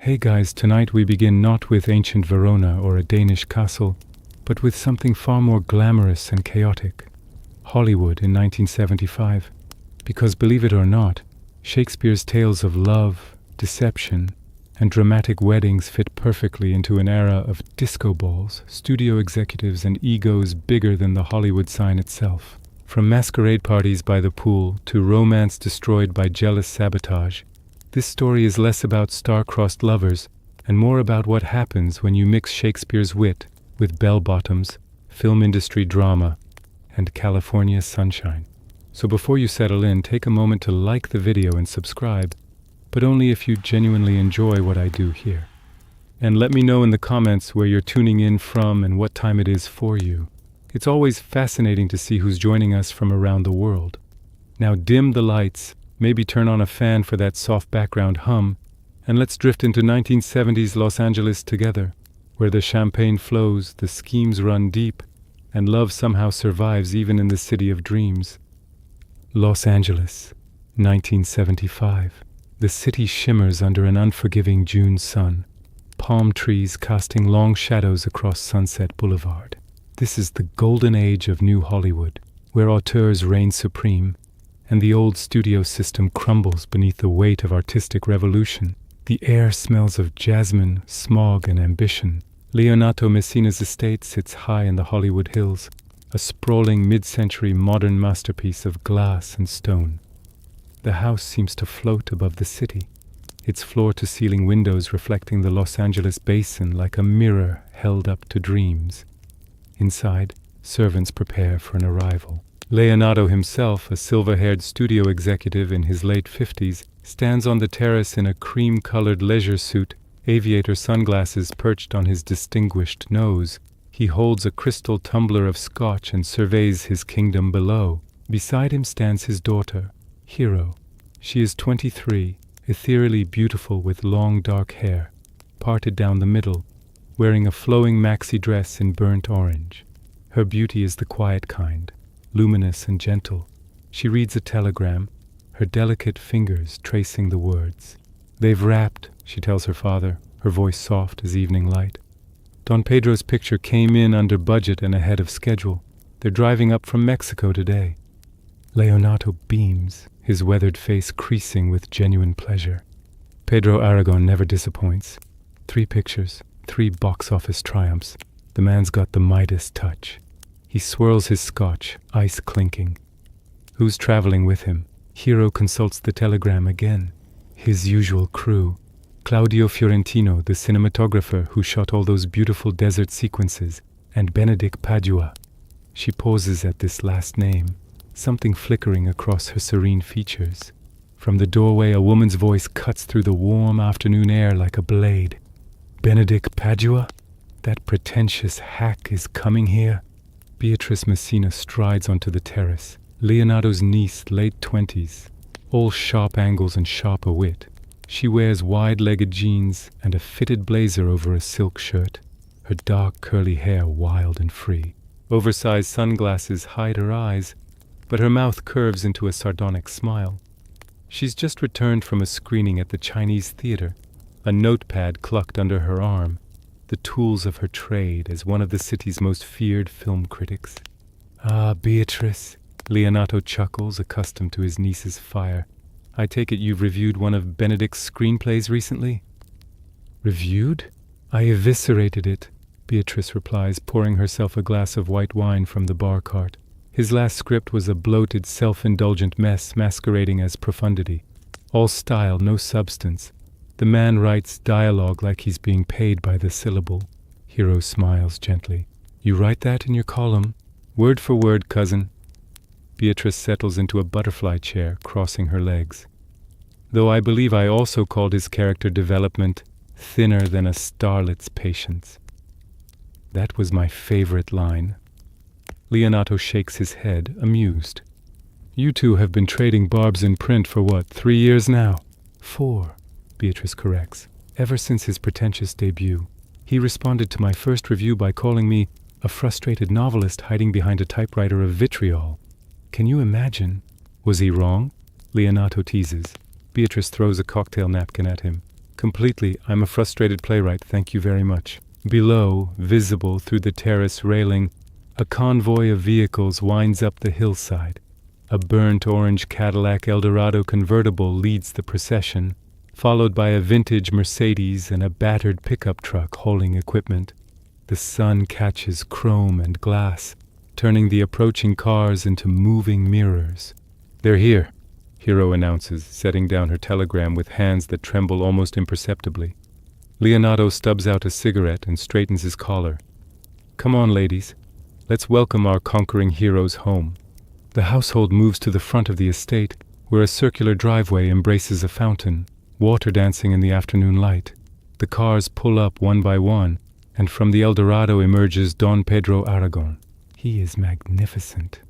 Hey guys, tonight we begin not with ancient Verona or a Danish castle, but with something far more glamorous and chaotic. Hollywood in 1975. Because believe it or not, Shakespeare's tales of love, deception, and dramatic weddings fit perfectly into an era of disco balls, studio executives, and egos bigger than the Hollywood sign itself. From masquerade parties by the pool to romance destroyed by jealous sabotage, this story is less about star-crossed lovers and more about what happens when you mix Shakespeare's wit with bell-bottoms, film industry drama, and California sunshine. So before you settle in, take a moment to like the video and subscribe, but only if you genuinely enjoy what I do here. And let me know in the comments where you're tuning in from and what time it is for you. It's always fascinating to see who's joining us from around the world. Now dim the lights, maybe turn on a fan for that soft background hum, and let's drift into 1970s Los Angeles together, where the champagne flows, the schemes run deep, and love somehow survives even in the city of dreams. Los Angeles, 1975. The city shimmers under an unforgiving June sun, palm trees casting long shadows across Sunset Boulevard. This is the golden age of New Hollywood, where auteurs reign supreme, and the old studio system crumbles beneath the weight of artistic revolution. The air smells of jasmine, smog, and ambition. Leonato Messina's estate sits high in the Hollywood Hills, a sprawling mid-century modern masterpiece of glass and stone. The house seems to float above the city, its floor-to-ceiling windows reflecting the Los Angeles basin like a mirror held up to dreams. Inside, servants prepare for an arrival. Leonato himself, a silver-haired studio executive in his late 50s, stands on the terrace in a cream-colored leisure suit, aviator sunglasses perched on his distinguished nose. He holds a crystal tumbler of scotch and surveys his kingdom below. Beside him stands his daughter, Hero. She is 23, ethereally beautiful with long dark hair, parted down the middle, wearing a flowing maxi dress in burnt orange. Her beauty is the quiet kind, luminous and gentle. She reads a telegram, her delicate fingers tracing the words. "They've wrapped," she tells her father, her voice soft as evening light. Don Pedro's picture came in under budget and ahead of schedule. They're driving up from Mexico today. Leonato beams, his weathered face creasing with genuine pleasure. Pedro Aragon never disappoints. 3 pictures, 3 box office triumphs. The man's got the Midas touch. He swirls his scotch, ice clinking. Who's traveling with him? Hero consults the telegram again. His usual crew. Claudio Fiorentino, the cinematographer who shot all those beautiful desert sequences, and Benedick Padua. She pauses at this last name, something flickering across her serene features. From the doorway, a woman's voice cuts through the warm afternoon air like a blade. Benedick Padua? That pretentious hack is coming here? Beatrice Messina strides onto the terrace. Leonato's niece, late 20s, all sharp angles and sharper wit. She wears wide-legged jeans and a fitted blazer over a silk shirt, her dark curly hair wild and free. Oversized sunglasses hide her eyes, but her mouth curves into a sardonic smile. She's just returned from a screening at the Chinese theater, a notepad clucked under her arm, the tools of her trade as one of the city's most feared film critics. "Ah, Beatrice," Leonato chuckles, accustomed to his niece's fire. "I take it you've reviewed one of Benedick's screenplays recently?" "Reviewed? I eviscerated it," Beatrice replies, pouring herself a glass of white wine from the bar cart. His last script was a bloated, self-indulgent mess masquerading as profundity. All style, no substance. The man writes dialogue like he's being paid by the syllable. Hero smiles gently. "You write that in your column? Word for word, cousin." Beatrice settles into a butterfly chair, crossing her legs. "Though I believe I also called his character development thinner than a starlet's patience." That was my favorite line. Leonato shakes his head, amused. "You two have been trading barbs in print for what, 3 years now?" 4. Beatrice corrects. "Ever since his pretentious debut. He responded to my first review by calling me a frustrated novelist hiding behind a typewriter of vitriol. Can you imagine?" "Was he wrong?" Leonato teases. Beatrice throws a cocktail napkin at him. Completely. I'm a frustrated playwright, thank you very much. Below, visible through the terrace railing, a convoy of vehicles winds up the hillside. A burnt orange Cadillac Eldorado convertible leads the procession, followed by a vintage Mercedes and a battered pickup truck hauling equipment. The sun catches chrome and glass, turning the approaching cars into moving mirrors. "They're here," Hero announces, setting down her telegram with hands that tremble almost imperceptibly. Leonato stubs out a cigarette and straightens his collar. "Come on, ladies. Let's welcome our conquering heroes home." The household moves to the front of the estate, where a circular driveway embraces a fountain, water dancing in the afternoon light. The cars pull up one by one, and from the Eldorado emerges Don Pedro Aragon. He is magnificent.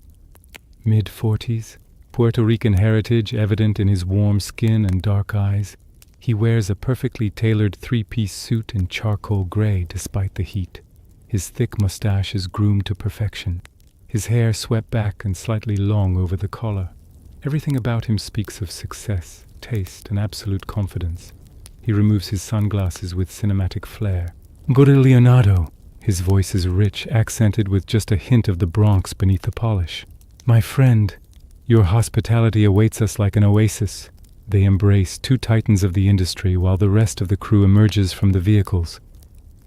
Mid-40s, Puerto Rican heritage evident in his warm skin and dark eyes. He wears a perfectly tailored three-piece suit in charcoal gray despite the heat. His thick mustache is groomed to perfection, his hair swept back and slightly long over the collar. Everything about him speaks of success, taste, and absolute confidence. He removes his sunglasses with cinematic flair. "Go to Leonato." His voice is rich, accented with just a hint of the Bronx beneath the polish. "My friend, your hospitality awaits us like an oasis." They embrace, two titans of the industry, while the rest of the crew emerges from the vehicles.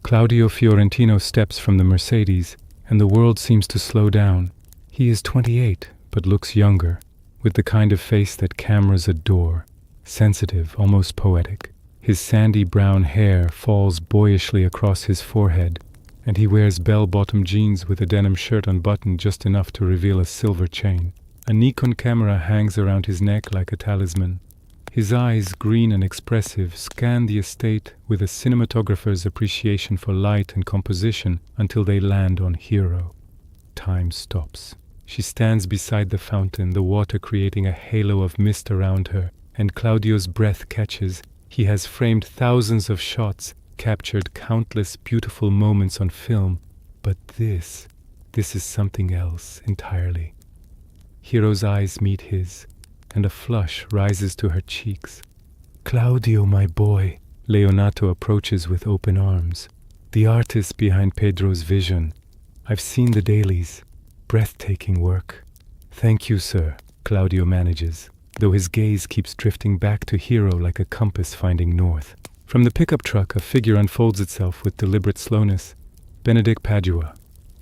Claudio Fiorentino steps from the Mercedes, and the world seems to slow down. He is 28, but looks younger, with the kind of face that cameras adore, sensitive, almost poetic. His sandy brown hair falls boyishly across his forehead, and he wears bell-bottom jeans with a denim shirt unbuttoned just enough to reveal a silver chain. A Nikon camera hangs around his neck like a talisman. His eyes, green and expressive, scan the estate with a cinematographer's appreciation for light and composition until they land on Hero. Time stops. She stands beside the fountain, the water creating a halo of mist around her, and Claudio's breath catches. He has framed thousands of shots, captured countless beautiful moments on film, but this is something else entirely. Hero's eyes meet his, and a flush rises to her cheeks. "Claudio, my boy," Leonato approaches with open arms. "The artist behind Pedro's vision. I've seen the dailies. Breathtaking work." "Thank you, sir," Claudio manages, though his gaze keeps drifting back to Hero like a compass finding north. From the pickup truck, a figure unfolds itself with deliberate slowness. Benedick Padua.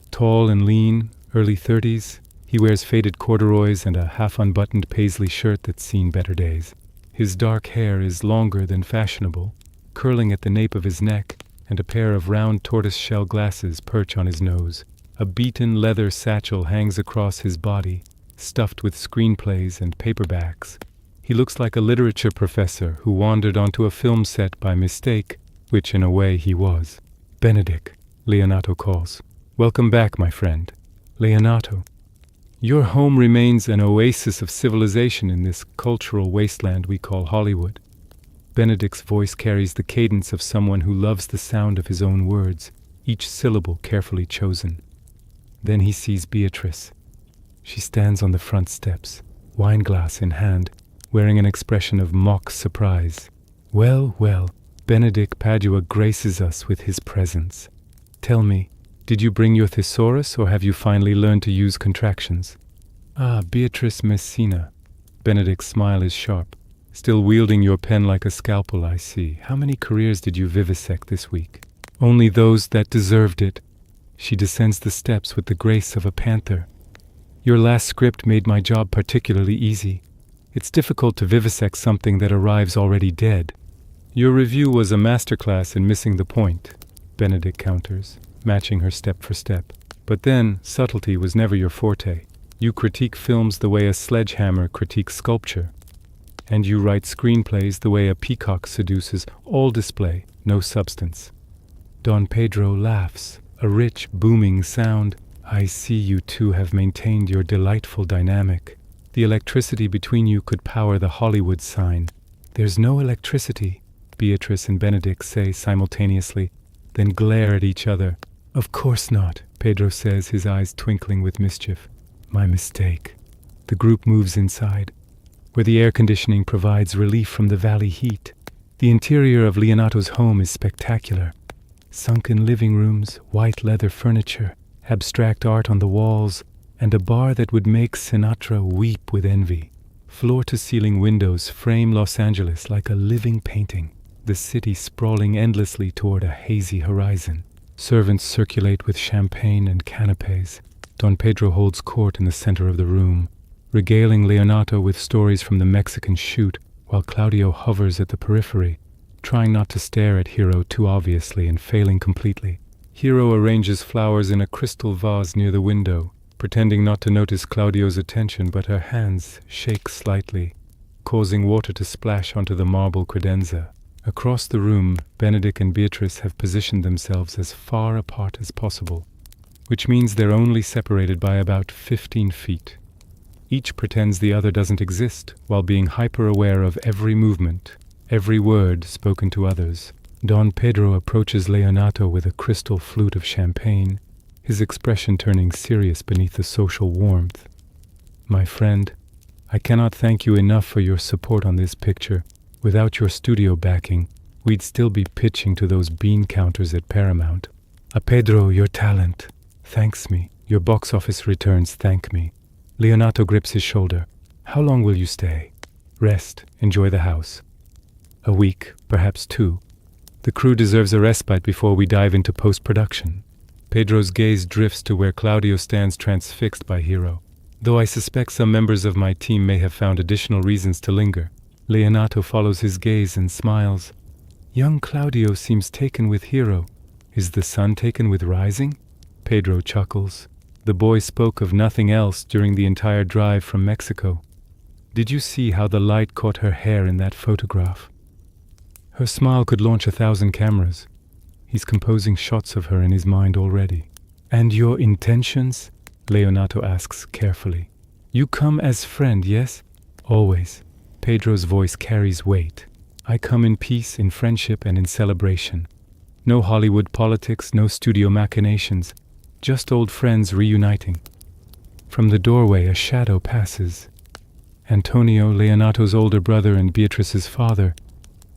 Tall and lean, early 30s, he wears faded corduroys and a half-unbuttoned paisley shirt that's seen better days. His dark hair is longer than fashionable, curling at the nape of his neck, and a pair of round tortoise-shell glasses perch on his nose. A beaten leather satchel hangs across his body, stuffed with screenplays and paperbacks. He looks like a literature professor who wandered onto a film set by mistake, which in a way he was. "Benedick," Leonato calls. "Welcome back, my friend." "Leonato, your home remains an oasis of civilization in this cultural wasteland we call Hollywood." Benedick's voice carries the cadence of someone who loves the sound of his own words, each syllable carefully chosen. Then he sees Beatrice. She stands on the front steps, wineglass in hand, wearing an expression of mock surprise. "Well, well," Benedick Padua graces us with his presence. "Tell me, did you bring your thesaurus, or have you finally learned to use contractions?" "Ah, Beatrice Messina." Benedick's smile is sharp. "Still wielding your pen like a scalpel, I see. How many careers did you vivisect this week?" "Only those that deserved it." She descends the steps with the grace of a panther. "Your last script made my job particularly easy. It's difficult to vivisect something that arrives already dead." "Your review was a masterclass in missing the point," Benedick counters, matching her step for step. "But then, subtlety was never your forte. You critique films the way a sledgehammer critiques sculpture. And you write screenplays the way a peacock seduces, all display, no substance." Don Pedro laughs, a rich, booming sound. "I see you two have maintained your delightful dynamic. The electricity between you could power the Hollywood sign." "There's no electricity," Beatrice and Benedick say simultaneously, then glare at each other. "Of course not," Pedro says, his eyes twinkling with mischief. "My mistake." The group moves inside, where the air conditioning provides relief from the valley heat. The interior of Leonato's home is spectacular. Sunken living rooms, white leather furniture, abstract art on the walls, and a bar that would make Sinatra weep with envy. Floor-to-ceiling windows frame Los Angeles like a living painting, the city sprawling endlessly toward a hazy horizon. Servants circulate with champagne and canapes. Don Pedro holds court in the center of the room, regaling Leonato with stories from the Mexican shoot, while Claudio hovers at the periphery, trying not to stare at Hero too obviously and failing completely. Hero arranges flowers in a crystal vase near the window, pretending not to notice Claudio's attention, but her hands shake slightly, causing water to splash onto the marble credenza. Across the room, Benedick and Beatrice have positioned themselves as far apart as possible, which means they're only separated by about 15 feet. Each pretends the other doesn't exist, while being hyper-aware of every movement, every word spoken to others. Don Pedro approaches Leonato with a crystal flute of champagne, his expression turning serious beneath the social warmth. "My friend, I cannot thank you enough for your support on this picture. Without your studio backing, we'd still be pitching to those bean counters at Paramount. Pedro, your talent thanks me. Your box office returns thank me." Leonato grips his shoulder. "How long will you stay?" "Rest. Enjoy the house." "A week, perhaps 2. The crew deserves a respite before we dive into post-production." Pedro's gaze drifts to where Claudio stands transfixed by Hero. "Though I suspect some members of my team may have found additional reasons to linger." Leonato follows his gaze and smiles. "Young Claudio seems taken with Hero. Is the sun taken with rising?" Pedro chuckles. The boy spoke of nothing else during the entire drive from Mexico. "Did you see how the light caught her hair in that photograph? Her smile could launch 1,000 cameras. He's composing shots of her in his mind already." "And your intentions?" Leonato asks carefully. "You come as friend, yes?" "Always." Pedro's voice carries weight. "I come in peace, in friendship, and in celebration. No Hollywood politics, no studio machinations, just old friends reuniting." From the doorway, a shadow passes. Antonio, Leonato's older brother and Beatrice's father,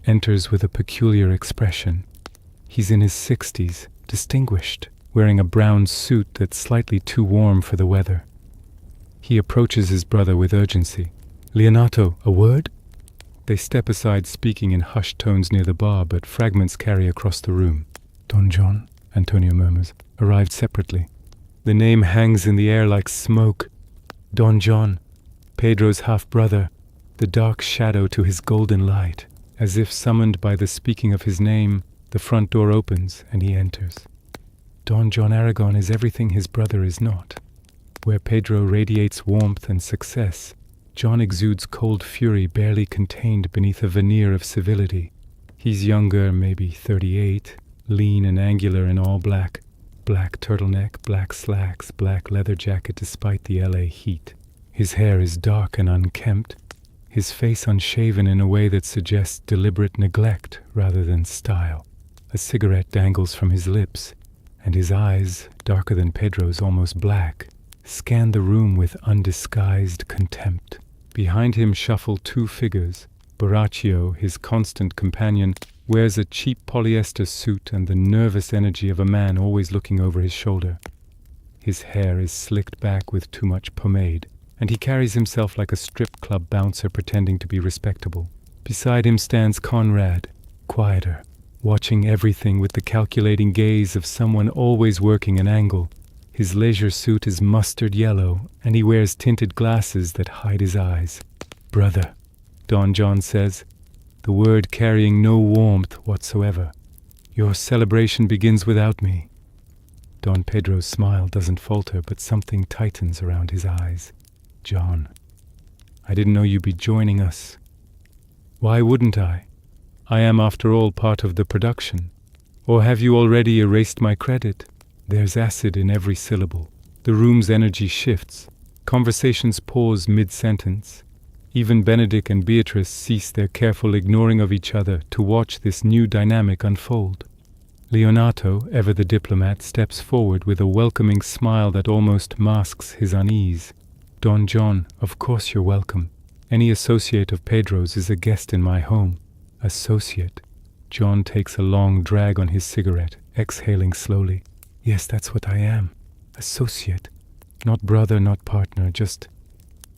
enters with a peculiar expression. He's in his 60s, distinguished, wearing a brown suit that's slightly too warm for the weather. He approaches his brother with urgency. "Leonato, a word?" They step aside, speaking in hushed tones near the bar, but fragments carry across the room. "Don John," Antonio murmurs, "arrived separately." The name hangs in the air like smoke. Don John, Pedro's half-brother, the dark shadow to his golden light. As if summoned by the speaking of his name, the front door opens and he enters. Don John Aragon is everything his brother is not. Where Pedro radiates warmth and success, John exudes cold fury barely contained beneath a veneer of civility. He's younger, maybe 38, lean and angular in all black. Black turtleneck, black slacks, black leather jacket despite the LA heat. His hair is dark and unkempt, his face unshaven in a way that suggests deliberate neglect rather than style. A cigarette dangles from his lips, and his eyes, darker than Pedro's, almost black, scan the room with undisguised contempt. Behind him shuffle 2 figures. Borachio, his constant companion, wears a cheap polyester suit and the nervous energy of a man always looking over his shoulder. His hair is slicked back with too much pomade, and he carries himself like a strip club bouncer pretending to be respectable. Beside him stands Conrad, quieter, watching everything with the calculating gaze of someone always working an angle. His leisure suit is mustard yellow, and he wears tinted glasses that hide his eyes. "Brother," Don John says, the word carrying no warmth whatsoever. "Your celebration begins without me." Don Pedro's smile doesn't falter, but something tightens around his eyes. "John, I didn't know you'd be joining us." "Why wouldn't I? I am, after all, part of the production. Or have you already erased my credit?" There's acid in every syllable. The room's energy shifts. Conversations pause mid-sentence. Even Benedick and Beatrice cease their careful ignoring of each other to watch this new dynamic unfold. Leonato, ever the diplomat, steps forward with a welcoming smile that almost masks his unease. "Don John, of course you're welcome. Any associate of Pedro's is a guest in my home. Associate. John takes a long drag on his cigarette, exhaling slowly. Yes, that's what I am. Associate. Not brother, not partner, just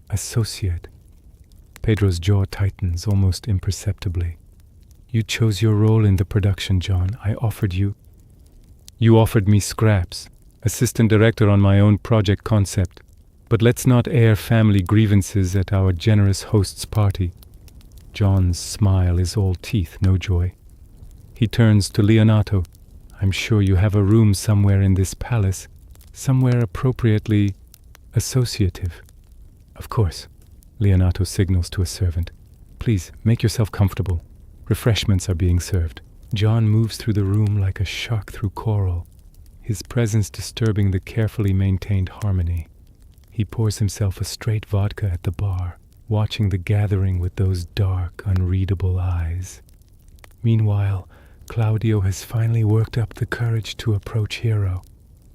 associate. Pedro's jaw tightens almost imperceptibly. You chose your role in the production, John. I offered you. You offered me scraps, assistant director on my own project concept. But let's not air family grievances at our generous host's party. John's smile is all teeth, no joy. He turns to Leonato. I'm sure you have a room somewhere in this palace, somewhere appropriately associative. Of course. Leonato signals to a servant. Please, make yourself comfortable. Refreshments are being served. John moves through the room like a shark through coral, his presence disturbing the carefully maintained harmony. He pours himself a straight vodka at the bar, watching the gathering with those dark, unreadable eyes. Meanwhile, Claudio has finally worked up the courage to approach Hero.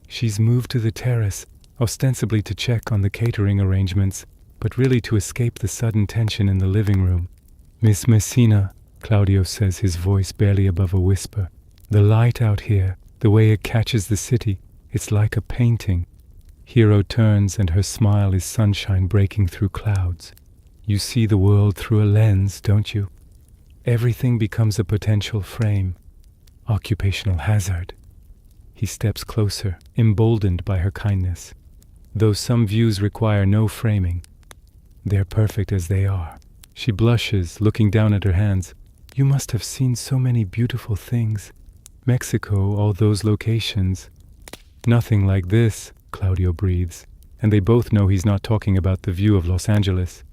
She's moved to the terrace, ostensibly to check on the catering arrangements, but really to escape the sudden tension in the living room. Miss Messina, Claudio says, his voice barely above a whisper. The light out here, the way it catches the city, it's like a painting. Hero turns and her smile is sunshine breaking through clouds. You see the world through a lens, don't you? Everything becomes a potential frame. Occupational hazard. He steps closer, emboldened by her kindness. Though some views require no framing, they're perfect as they are. She blushes, looking down at her hands. You must have seen so many beautiful things. Mexico, all those locations. Nothing like this, Claudio breathes, and they both know he's not talking about the view of Los Angeles.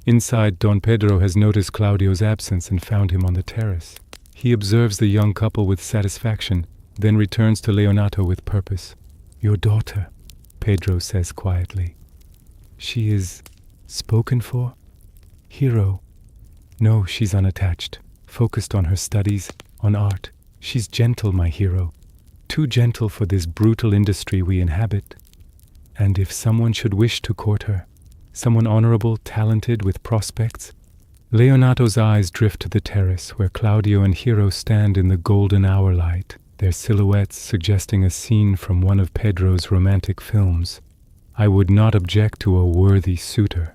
Inside, Don Pedro has noticed Claudio's absence and found him on the terrace. He observes the young couple with satisfaction, then returns to Leonato with purpose. Your daughter, Pedro says quietly. She is spoken for? Hero. No, she's unattached, focused on her studies, on art. She's gentle, my hero. Too gentle for this brutal industry we inhabit. And if someone should wish to court her, someone honorable, talented, with prospects. Leonato's eyes drift to the terrace where Claudio and Hero stand in the golden hour light, their silhouettes suggesting a scene from one of Pedro's romantic films. I would not object to a worthy suitor.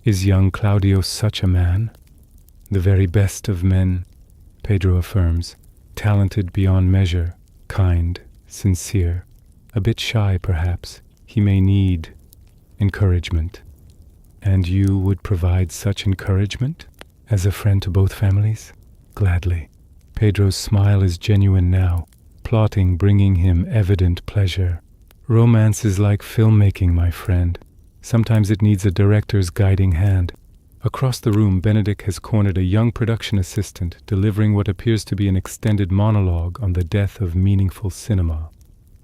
Is young Claudio such a man? The very best of men, Pedro affirms, talented beyond measure, kind, sincere, a bit shy perhaps. He may need encouragement. And you would provide such encouragement? As a friend to both families? Gladly. Pedro's smile is genuine now, plotting bringing him evident pleasure. Romance is like filmmaking, my friend. Sometimes it needs a director's guiding hand. Across the room, Benedick has cornered a young production assistant, delivering what appears to be an extended monologue on the death of meaningful cinema.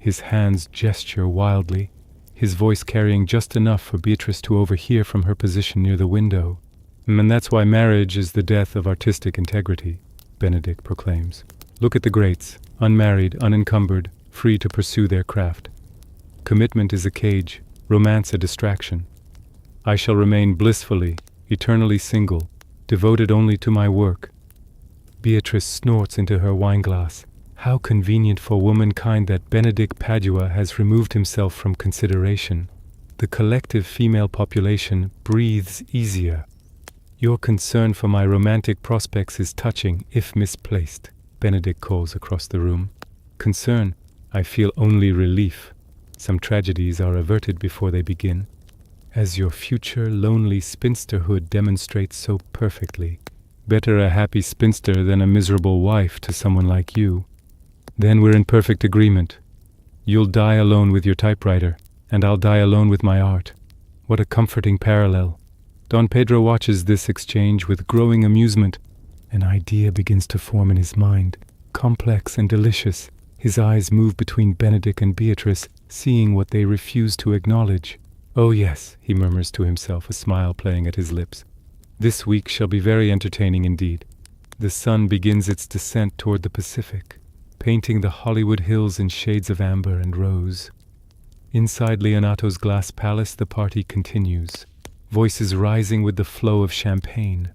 His hands gesture wildly, his voice carrying just enough for Beatrice to overhear from her position near the window. And that's why marriage is the death of artistic integrity, Benedick proclaims. Look at the greats, unmarried, unencumbered, free to pursue their craft. Commitment is a cage, romance a distraction. I shall remain blissfully, eternally single, devoted only to my work. Beatrice snorts into her wineglass. How convenient for womankind that Benedick Padua has removed himself from consideration. The collective female population breathes easier. Your concern for my romantic prospects is touching, if misplaced, Benedick calls across the room. Concern? I feel only relief. Some tragedies are averted before they begin, as your future lonely spinsterhood demonstrates so perfectly. Better a happy spinster than a miserable wife to someone like you. Then we're in perfect agreement. You'll die alone with your typewriter, and I'll die alone with my art. What a comforting parallel. Don Pedro watches this exchange with growing amusement. An idea begins to form in his mind, complex and delicious. His eyes move between Benedick and Beatrice, seeing what they refuse to acknowledge. Oh yes, he murmurs to himself, a smile playing at his lips. This week shall be very entertaining indeed. The sun begins its descent toward the Pacific, painting the Hollywood hills in shades of amber and rose. Inside Leonato's glass palace, the party continues, voices rising with the flow of champagne.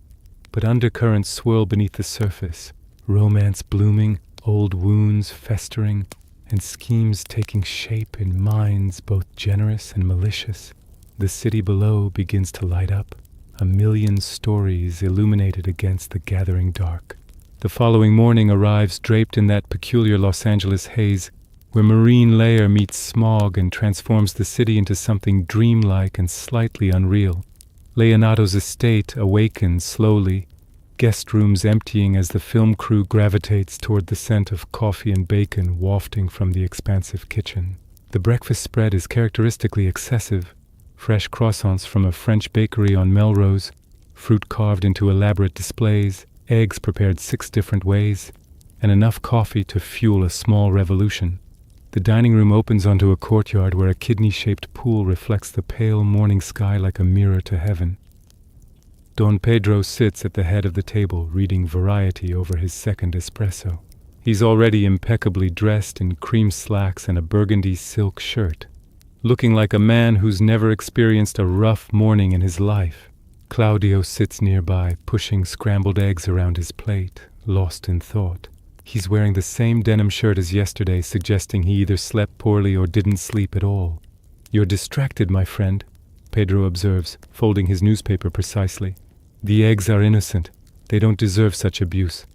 but undercurrents swirl beneath the surface. Romance blooming, old wounds festering, and schemes taking shape in minds both generous and malicious. The city below begins to light up, a million stories illuminated against the gathering dark. The following morning arrives draped in that peculiar Los Angeles haze, where marine layer meets smog and transforms the city into something dreamlike and slightly unreal. Leonato's estate awakens slowly, guest rooms emptying as the film crew gravitates toward the scent of coffee and bacon wafting from the expansive kitchen. The breakfast spread is characteristically excessive. Fresh croissants from a French bakery on Melrose, fruit carved into elaborate displays, eggs prepared 6 different ways, and enough coffee to fuel a small revolution. The dining room opens onto a courtyard where a kidney-shaped pool reflects the pale morning sky like a mirror to heaven. Don Pedro sits at the head of the table, reading Variety over his second espresso. He's already impeccably dressed in cream slacks and a burgundy silk shirt, looking like a man who's never experienced a rough morning in his life. Claudio sits nearby, pushing scrambled eggs around his plate, lost in thought. He's wearing the same denim shirt as yesterday, suggesting he either slept poorly or didn't sleep at all. "You're distracted, my friend," Pedro observes, folding his newspaper precisely. "The eggs are innocent. They don't deserve such abuse."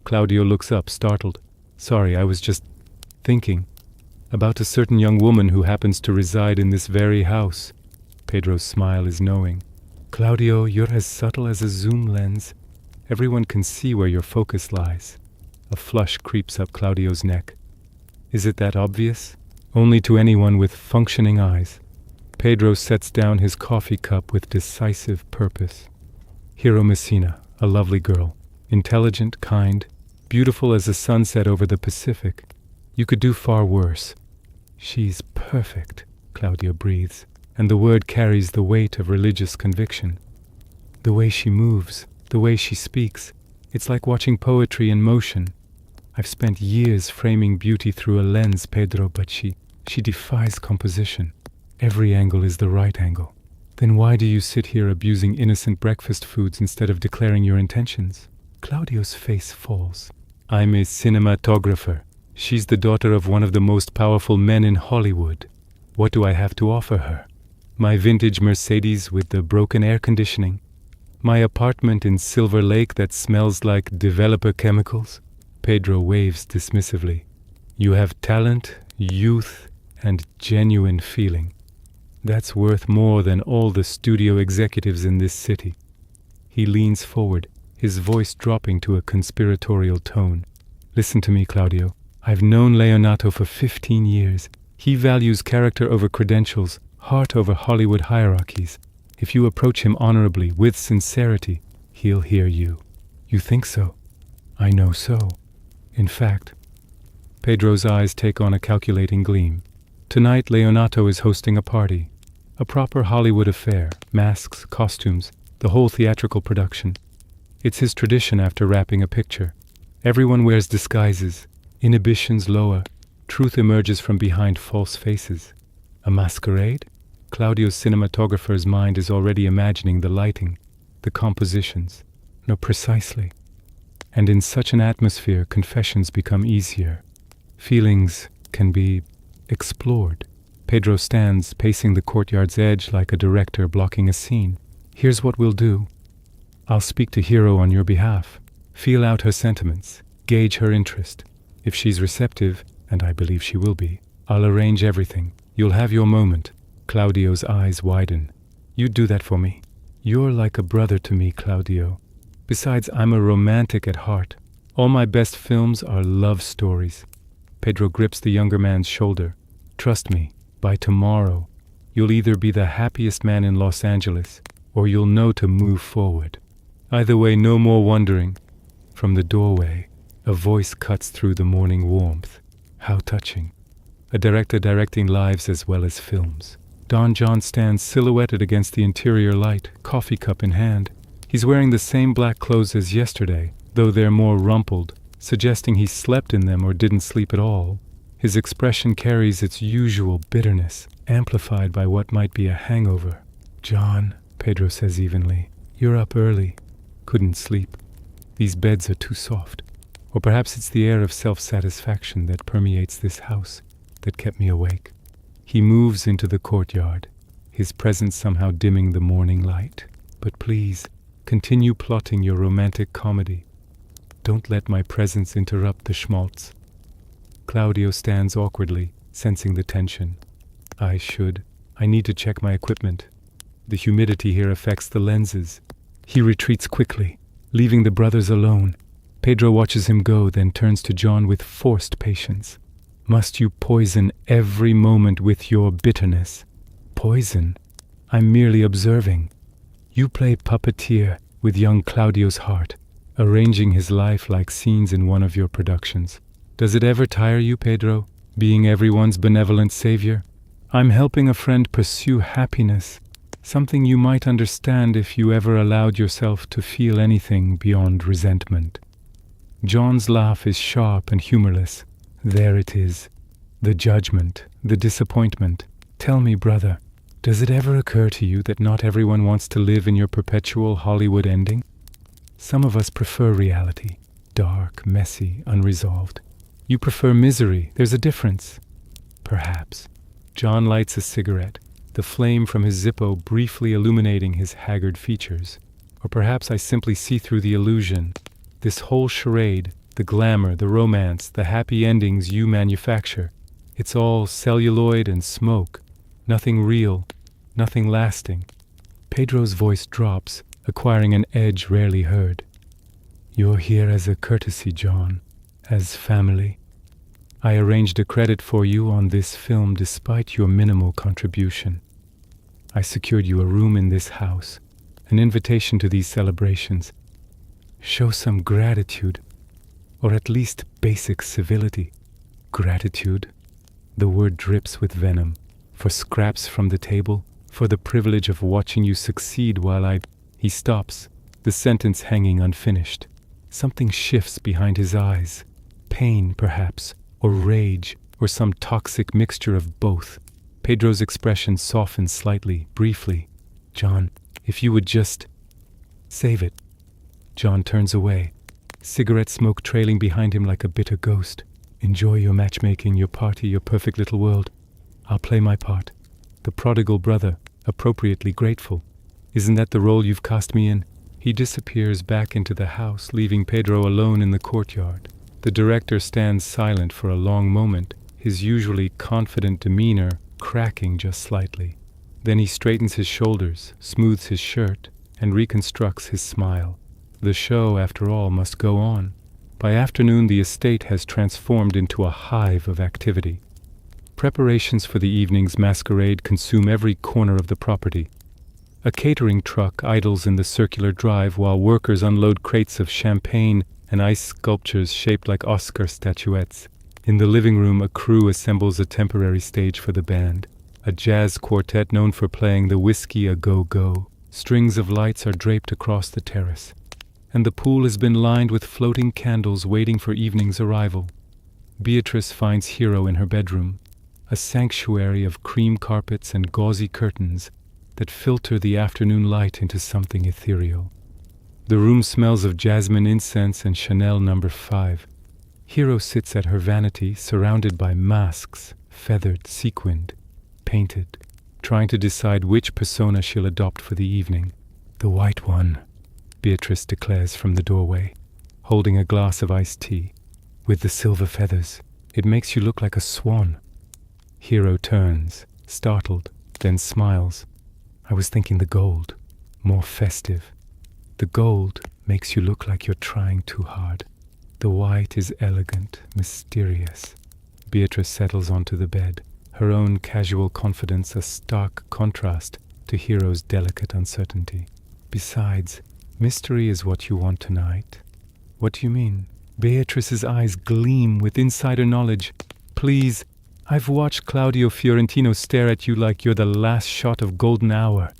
Claudio looks up, startled. "Sorry, I was just thinking about a certain young woman who happens to reside in this very house." Pedro's smile is knowing. "Claudio, you're as subtle as a zoom lens. Everyone can see where your focus lies." A flush creeps up Claudio's neck. "Is it that obvious?" "Only to anyone with functioning eyes." Pedro sets down his coffee cup with decisive purpose. "Hiro Messina, a lovely girl. Intelligent, kind, beautiful as a sunset over the Pacific. You could do far worse." "She's perfect," Claudio breathes, and the word carries the weight of religious conviction. "The way she moves, the way she speaks, it's like watching poetry in motion. I've spent years framing beauty through a lens, Pedro, but she defies composition. Every angle is the right angle." "Then why do you sit here abusing innocent breakfast foods instead of declaring your intentions?" Claudio's face falls. "I'm a cinematographer. She's the daughter of one of the most powerful men in Hollywood. What do I have to offer her? My vintage Mercedes with the broken air conditioning? My apartment in Silver Lake that smells like developer chemicals?" Pedro waves dismissively. "You have talent, youth, and genuine feeling. That's worth more than all the studio executives in this city." He leans forward, his voice dropping to a conspiratorial tone. "Listen to me, Claudio. I've known Leonato for 15 years. He values character over credentials, heart over Hollywood hierarchies. If you approach him honorably, with sincerity, he'll hear you." "You think so?" "I know so. In fact," Pedro's eyes take on a calculating gleam. "Tonight Leonato is hosting a party. A proper Hollywood affair, masks, costumes, the whole theatrical production. It's his tradition after wrapping a picture. Everyone wears disguises, inhibitions lower, truth emerges from behind false faces. A masquerade? Claudio's cinematographer's mind is already imagining the lighting, the compositions. No, precisely. And in such an atmosphere, confessions become easier. Feelings can be explored. Pedro stands, pacing the courtyard's edge like a director blocking a scene. "Here's what we'll do. I'll speak to Hiro on your behalf. Feel out her sentiments. Gauge her interest. If she's receptive, and I believe she will be, I'll arrange everything. You'll have your moment." Claudio's eyes widen. "You'd do that for me?" "You're like a brother to me, Claudio. Besides, I'm a romantic at heart. All my best films are love stories." Pedro grips the younger man's shoulder. "Trust me, by tomorrow, you'll either be the happiest man in Los Angeles, or you'll know to move forward. Either way, no more wondering." From the doorway, a voice cuts through the morning warmth. How touching. A director directing lives as well as films. Don John stands silhouetted against the interior light, coffee cup in hand. He's wearing the same black clothes as yesterday, though they're more rumpled, suggesting he slept in them or didn't sleep at all. His expression carries its usual bitterness, amplified by what might be a hangover. "John," Pedro says evenly, "you're up early. Couldn't sleep. These beds are too soft. Or perhaps it's the air of self-satisfaction that permeates this house that kept me awake. He moves into the courtyard, his presence somehow dimming the morning light. But please, continue plotting your romantic comedy. Don't let my presence interrupt the schmaltz. Claudio stands awkwardly, sensing the tension. I need to check my equipment. The humidity here affects the lenses. He retreats quickly, leaving the brothers alone. Pedro watches him go, then turns to John with forced patience. Must you poison every moment with your bitterness? Poison? I'm merely observing. You play puppeteer with young Claudio's heart, arranging his life like scenes in one of your productions. Does it ever tire you, Pedro, being everyone's benevolent savior? I'm helping a friend pursue happiness, something you might understand if you ever allowed yourself to feel anything beyond resentment. John's laugh is sharp and humorless. There it is. The judgment, the disappointment. Tell me, brother, does it ever occur to you that not everyone wants to live in your perpetual Hollywood ending? Some of us prefer reality, dark, messy, unresolved. You prefer misery. There's a difference. Perhaps. John lights a cigarette, the flame from his Zippo briefly illuminating his haggard features. Or perhaps I simply see through the illusion. This whole charade, the glamour, the romance, the happy endings you manufacture, it's all celluloid and smoke. Nothing real, nothing lasting. Pedro's voice drops, acquiring an edge rarely heard. You're here as a courtesy, John, as family. I arranged a credit for you on this film despite your minimal contribution. I secured you a room in this house, an invitation to these celebrations. Show some gratitude, or at least basic civility. Gratitude. The word drips with venom. For scraps from the table, for the privilege of watching you succeed while He stops, the sentence hanging unfinished. Something shifts behind his eyes. Pain, perhaps, or rage, or some toxic mixture of both. Pedro's expression softens slightly, briefly. John, if you would just save it. John turns away, cigarette smoke trailing behind him like a bitter ghost. Enjoy your matchmaking, your party, your perfect little world. I'll play my part. The prodigal brother, appropriately grateful. Isn't that the role you've cast me in? He disappears back into the house, leaving Pedro alone in the courtyard. The director stands silent for a long moment, his usually confident demeanor cracking just slightly. Then he straightens his shoulders, smooths his shirt, and reconstructs his smile. The show, after all, must go on. By afternoon, the estate has transformed into a hive of activity. Preparations for the evening's masquerade consume every corner of the property. A catering truck idles in the circular drive while workers unload crates of champagne and ice sculptures shaped like Oscar statuettes. In the living room, a crew assembles a temporary stage for the band, a jazz quartet known for playing the whiskey a-go-go. Strings of lights are draped across the terrace, and the pool has been lined with floating candles waiting for evening's arrival. Beatrice finds Hero in her bedroom, a sanctuary of cream carpets and gauzy curtains that filter the afternoon light into something ethereal. The room smells of jasmine incense and Chanel No. 5. Hero sits at her vanity, surrounded by masks, feathered, sequined, painted, trying to decide which persona she'll adopt for the evening. The white one, Beatrice declares from the doorway, holding a glass of iced tea. With the silver feathers, it makes you look like a swan. Hero turns, startled, then smiles. I was thinking the gold, more festive. The gold makes you look like you're trying too hard. The white is elegant, mysterious. Beatrice settles onto the bed, her own casual confidence a stark contrast to Hero's delicate uncertainty. Besides, mystery is what you want tonight. What do you mean? Beatrice's eyes gleam with insider knowledge. Please, I've watched Claudio Fiorentino stare at you like you're the last shot of golden hour.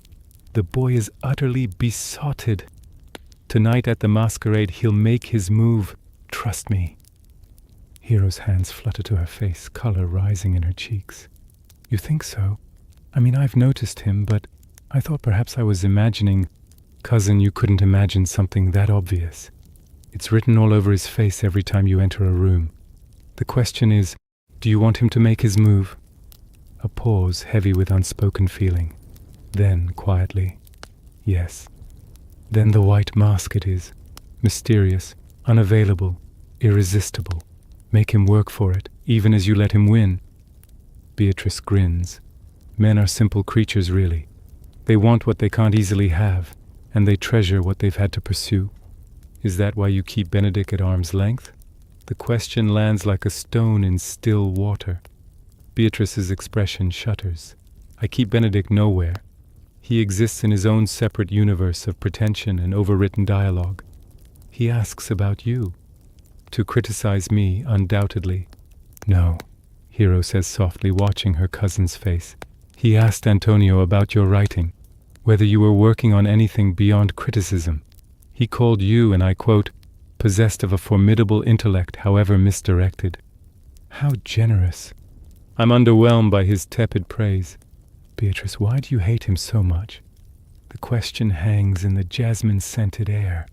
The boy is utterly besotted. Tonight at the masquerade, he'll make his move. Trust me. Hero's hands flutter to her face, color rising in her cheeks. You think so? I mean, I've noticed him, but I thought perhaps I was imagining. Cousin, you couldn't imagine something that obvious. It's written all over his face every time you enter a room. The question is, do you want him to make his move? A pause heavy with unspoken feeling. Then, quietly, yes. Then the white mask it is. Mysterious, unavailable, irresistible. Make him work for it, even as you let him win. Beatrice grins. Men are simple creatures, really. They want what they can't easily have, and they treasure what they've had to pursue. Is that why you keep Benedick at arm's length? The question lands like a stone in still water. Beatrice's expression shudders. I keep Benedick nowhere. He exists in his own separate universe of pretension and overwritten dialogue. He asks about you. To criticize me, undoubtedly. No, Hero says softly, watching her cousin's face. He asked Antonio about your writing, whether you were working on anything beyond criticism. He called you, and I quote, possessed of a formidable intellect, however misdirected. How generous. I'm underwhelmed by his tepid praise. Beatrice, why do you hate him so much? The question hangs in the jasmine-scented air.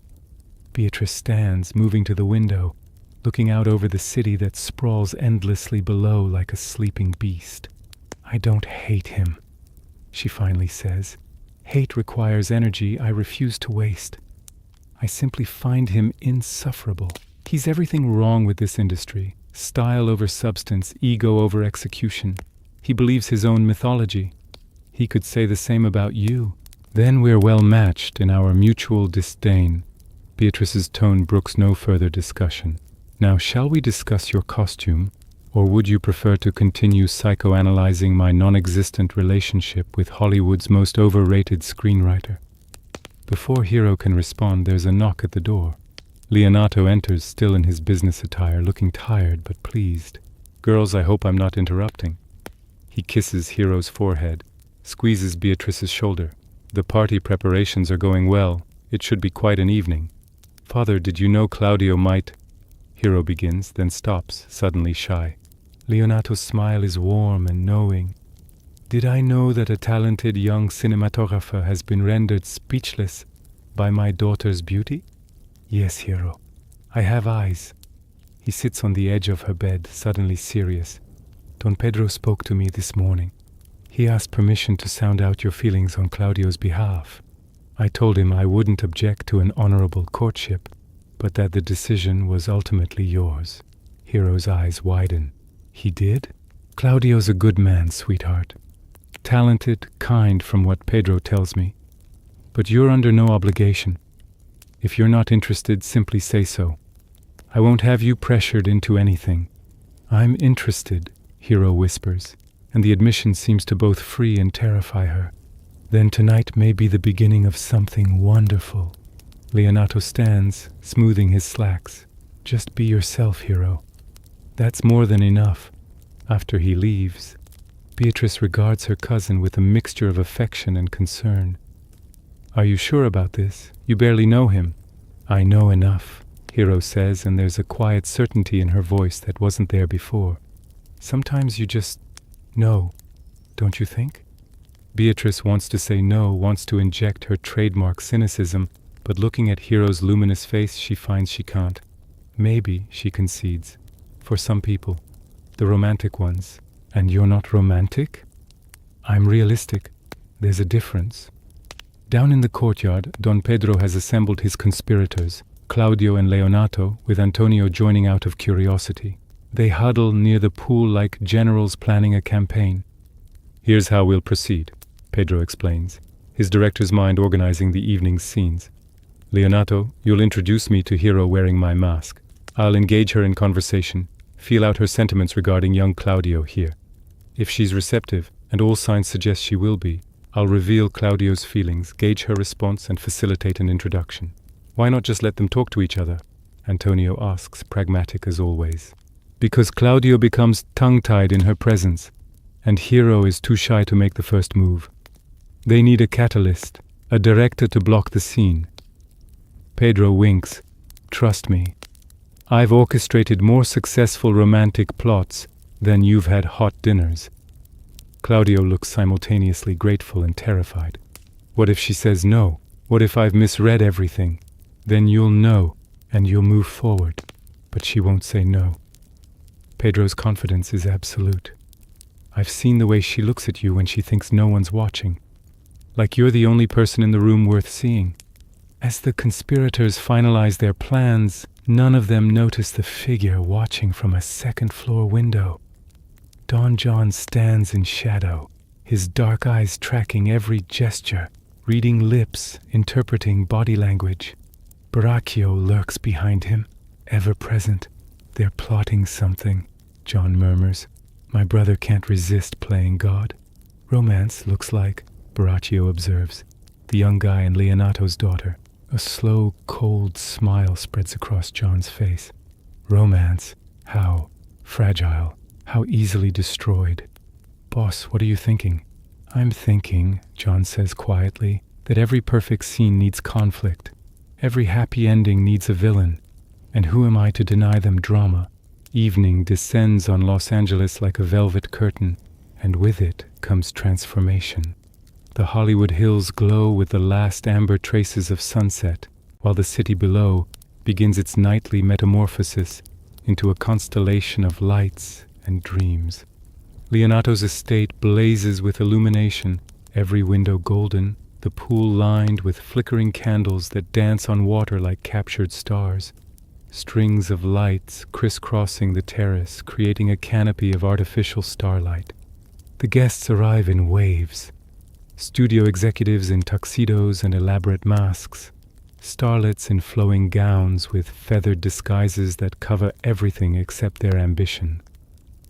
Beatrice stands, moving to the window, looking out over the city that sprawls endlessly below like a sleeping beast. I don't hate him, she finally says. Hate requires energy I refuse to waste. I simply find him insufferable. He's everything wrong with this industry. Style over substance, ego over execution. He believes his own mythology. He could say the same about you. Then we're well matched in our mutual disdain. Beatrice's tone brooks no further discussion. Now, shall we discuss your costume, or would you prefer to continue psychoanalyzing my non-existent relationship with Hollywood's most overrated screenwriter? Before Hero can respond, there's a knock at the door. Leonato enters, still in his business attire, looking tired but pleased. Girls, I hope I'm not interrupting. He kisses Hero's forehead, squeezes Beatrice's shoulder. The party preparations are going well. It should be quite an evening. Father, did you know Claudio might... Hero begins, then stops, suddenly shy. Leonato's smile is warm and knowing. Did I know that a talented young cinematographer has been rendered speechless by my daughter's beauty? Yes, Hero. I have eyes. He sits on the edge of her bed, suddenly serious. Don Pedro spoke to me this morning. He asked permission to sound out your feelings on Claudio's behalf. I told him I wouldn't object to an honorable courtship, but that the decision was ultimately yours. Hero's eyes widen. He did? Claudio's a good man, sweetheart. Talented, kind from what Pedro tells me. But you're under no obligation. If you're not interested, simply say so. I won't have you pressured into anything. I'm interested, Hero whispers, and the admission seems to both free and terrify her. Then tonight may be the beginning of something wonderful. Leonato stands, smoothing his slacks. Just be yourself, Hero. That's more than enough. After he leaves, Beatrice regards her cousin with a mixture of affection and concern. Are you sure about this? You barely know him. I know enough, Hero says, and there's a quiet certainty in her voice that wasn't there before. Sometimes you just know, don't you think? Beatrice wants to say no, wants to inject her trademark cynicism, but looking at Hero's luminous face, she finds she can't. Maybe, she concedes, for some people, the romantic ones. And you're not romantic? I'm realistic. There's a difference. Down in the courtyard, Don Pedro has assembled his conspirators, Claudio and Leonato, with Antonio joining out of curiosity. They huddle near the pool like generals planning a campaign. Here's how we'll proceed, Pedro explains, his director's mind organizing the evening's scenes. Leonato, you'll introduce me to Hero wearing my mask. I'll engage her in conversation, feel out her sentiments regarding young Claudio here. If she's receptive, and all signs suggest she will be, I'll reveal Claudio's feelings, gauge her response, and facilitate an introduction. Why not just let them talk to each other? Antonio asks, pragmatic as always. Because Claudio becomes tongue-tied in her presence, and Hero is too shy to make the first move. They need a catalyst, a director to block the scene. Pedro winks. Trust me. I've orchestrated more successful romantic plots than you've had hot dinners. Claudio looks simultaneously grateful and terrified. What if she says no? What if I've misread everything? Then you'll know, and you'll move forward. But she won't say no. Pedro's confidence is absolute. I've seen the way she looks at you when she thinks no one's watching. Like you're the only person in the room worth seeing. As the conspirators finalize their plans, none of them notice the figure watching from a second-floor window. Don John stands in shadow, his dark eyes tracking every gesture, reading lips, interpreting body language. Braccio lurks behind him, ever present. They're plotting something, John murmurs. My brother can't resist playing God. Romance, looks like, Braccio observes. The young guy and Leonato's daughter. A slow, cold smile spreads across John's face. Romance, how fragile, how easily destroyed. Boss, what are you thinking? I'm thinking, John says quietly, that every perfect scene needs conflict. Every happy ending needs a villain. And who am I to deny them drama? Evening descends on Los Angeles like a velvet curtain, and with it comes transformation. The Hollywood hills glow with the last amber traces of sunset, while the city below begins its nightly metamorphosis into a constellation of lights and dreams. Leonato's estate blazes with illumination, every window golden, the pool lined with flickering candles that dance on water like captured stars. Strings of lights crisscrossing the terrace, creating a canopy of artificial starlight. The guests arrive in waves. Studio executives in tuxedos and elaborate masks. Starlets in flowing gowns with feathered disguises that cover everything except their ambition.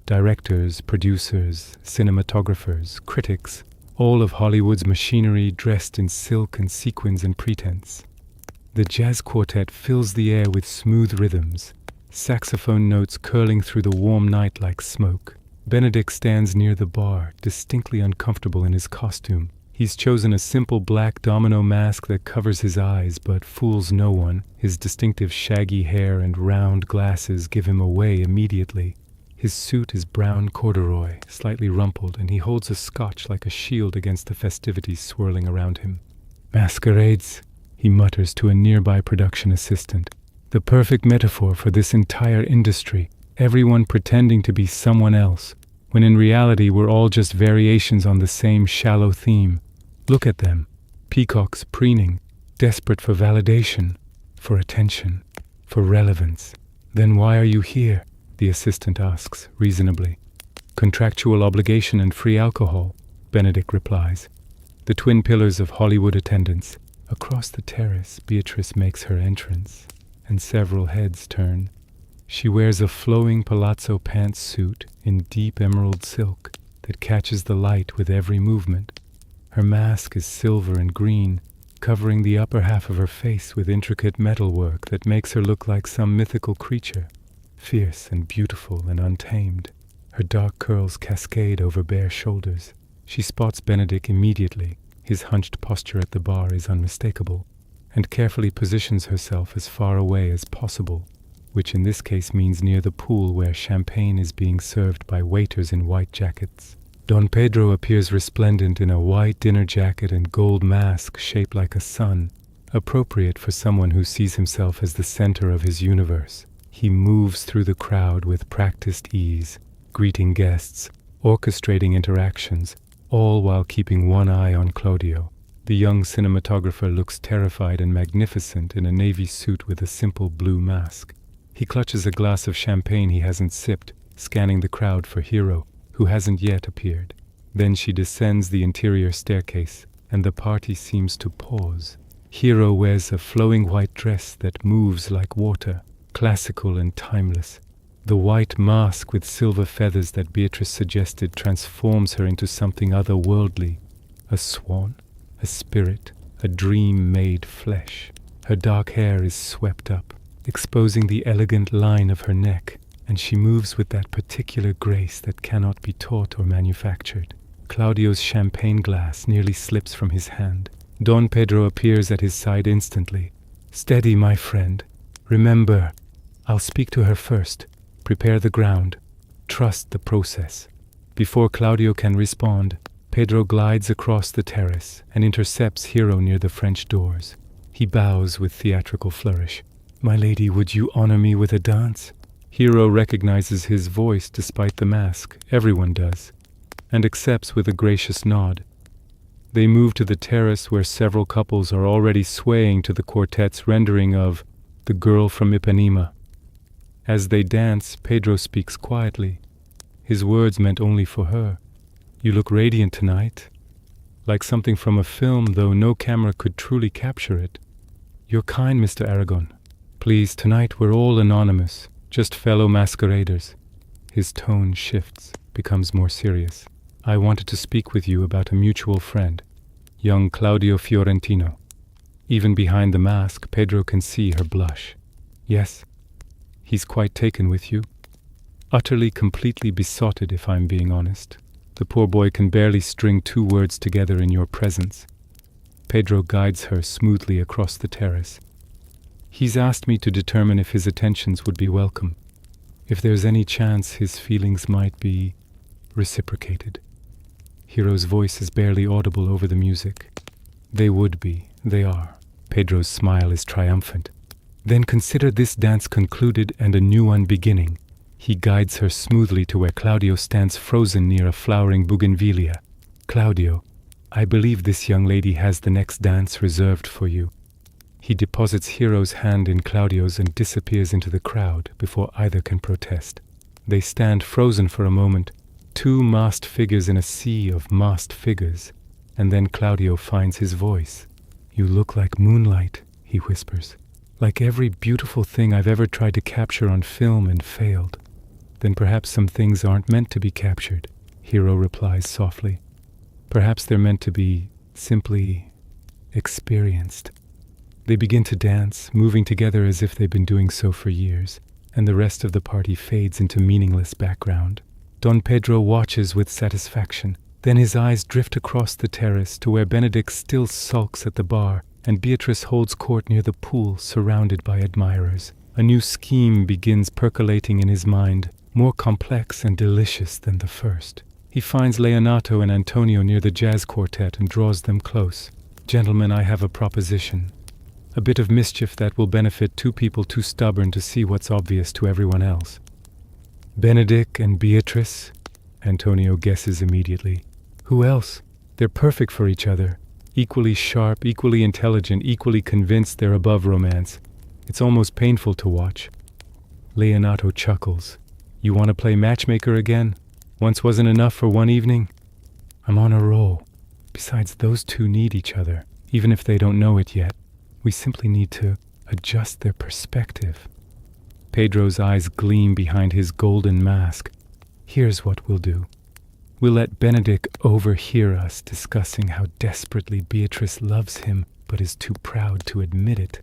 Directors, producers, cinematographers, critics, all of Hollywood's machinery dressed in silk and sequins and pretense. The jazz quartet fills the air with smooth rhythms, saxophone notes curling through the warm night like smoke. Benedick stands near the bar, distinctly uncomfortable in his costume. He's chosen a simple black domino mask that covers his eyes but fools no one. His distinctive shaggy hair and round glasses give him away immediately. His suit is brown corduroy, slightly rumpled, and he holds a scotch like a shield against the festivities swirling around him. Masquerades, he mutters to a nearby production assistant. The perfect metaphor for this entire industry, everyone pretending to be someone else, when in reality we're all just variations on the same shallow theme. Look at them, peacocks preening, desperate for validation, for attention, for relevance. Then why are you here? The assistant asks, reasonably. Contractual obligation and free alcohol, Benedick replies. The twin pillars of Hollywood attendance. Across the terrace, Beatrice makes her entrance, and several heads turn. She wears a flowing palazzo pantsuit in deep emerald silk that catches the light with every movement. Her mask is silver and green, covering the upper half of her face with intricate metalwork that makes her look like some mythical creature, fierce and beautiful and untamed. Her dark curls cascade over bare shoulders. She spots Benedick immediately. His hunched posture at the bar is unmistakable, and carefully positions herself as far away as possible, which in this case means near the pool where champagne is being served by waiters in white jackets. Don Pedro appears resplendent in a white dinner jacket and gold mask shaped like a sun, appropriate for someone who sees himself as the center of his universe. He moves through the crowd with practiced ease, greeting guests, orchestrating interactions, all while keeping one eye on Claudio. The young cinematographer looks terrified and magnificent in a navy suit with a simple blue mask. He clutches a glass of champagne he hasn't sipped, scanning the crowd for Hero, who hasn't yet appeared. Then she descends the interior staircase, and the party seems to pause. Hero wears a flowing white dress that moves like water, classical and timeless. The white mask with silver feathers that Beatrice suggested transforms her into something otherworldly. A swan, a spirit, a dream made flesh. Her dark hair is swept up, exposing the elegant line of her neck, and she moves with that particular grace that cannot be taught or manufactured. Claudio's champagne glass nearly slips from his hand. Don Pedro appears at his side instantly. Steady, my friend. Remember, I'll speak to her first. Prepare the ground. Trust the process. Before Claudio can respond, Pedro glides across the terrace and intercepts Hero near the French doors. He bows with theatrical flourish. "My lady, would you honor me with a dance?" Hero recognizes his voice despite the mask, everyone does, and accepts with a gracious nod. They move to the terrace where several couples are already swaying to the quartet's rendering of The Girl from Ipanema. As they dance, Pedro speaks quietly, his words meant only for her. "You look radiant tonight, like something from a film, though no camera could truly capture it. You're kind, Mr. Aragon. Please, tonight we're all anonymous, just fellow masqueraders." His tone shifts, becomes more serious. "I wanted to speak with you about a mutual friend, young Claudio Fiorentino." Even behind the mask, Pedro can see her blush. "Yes, he's quite taken with you. Utterly, completely besotted, if I'm being honest. The poor boy can barely string 2 words together in your presence." Pedro guides her smoothly across the terrace. "He's asked me to determine if his attentions would be welcome, if there's any chance his feelings might be reciprocated." Hero's voice is barely audible over the music. "They would be, they are." Pedro's smile is triumphant. "Then consider this dance concluded and a new one beginning." He guides her smoothly to where Claudio stands frozen near a flowering bougainvillea. "Claudio, I believe this young lady has the next dance reserved for you." He deposits Hero's hand in Claudio's and disappears into the crowd before either can protest. They stand frozen for a moment, 2 masked figures in a sea of masked figures, and then Claudio finds his voice. "You look like moonlight," he whispers. "Like every beautiful thing I've ever tried to capture on film and failed." "Then perhaps some things aren't meant to be captured," Hero replies softly. "Perhaps they're meant to be simply experienced." They begin to dance, moving together as if they've been doing so for years, and the rest of the party fades into meaningless background. Don Pedro watches with satisfaction. Then his eyes drift across the terrace to where Benedick still sulks at the bar, and Beatrice holds court near the pool, surrounded by admirers. A new scheme begins percolating in his mind, more complex and delicious than the first. He finds Leonato and Antonio near the jazz quartet and draws them close. "Gentlemen, I have a proposition. A bit of mischief that will benefit 2 people too stubborn to see what's obvious to everyone else." "Benedick and Beatrice?" Antonio guesses immediately. "Who else? They're perfect for each other. Equally sharp, equally intelligent, equally convinced they're above romance. It's almost painful to watch." Leonato chuckles. "You want to play matchmaker again? Once wasn't enough for one evening?" "I'm on a roll. Besides, those 2 need each other, even if they don't know it yet. We simply need to adjust their perspective." Pedro's eyes gleam behind his golden mask. "Here's what we'll do. We'll let Benedick overhear us discussing how desperately Beatrice loves him but is too proud to admit it.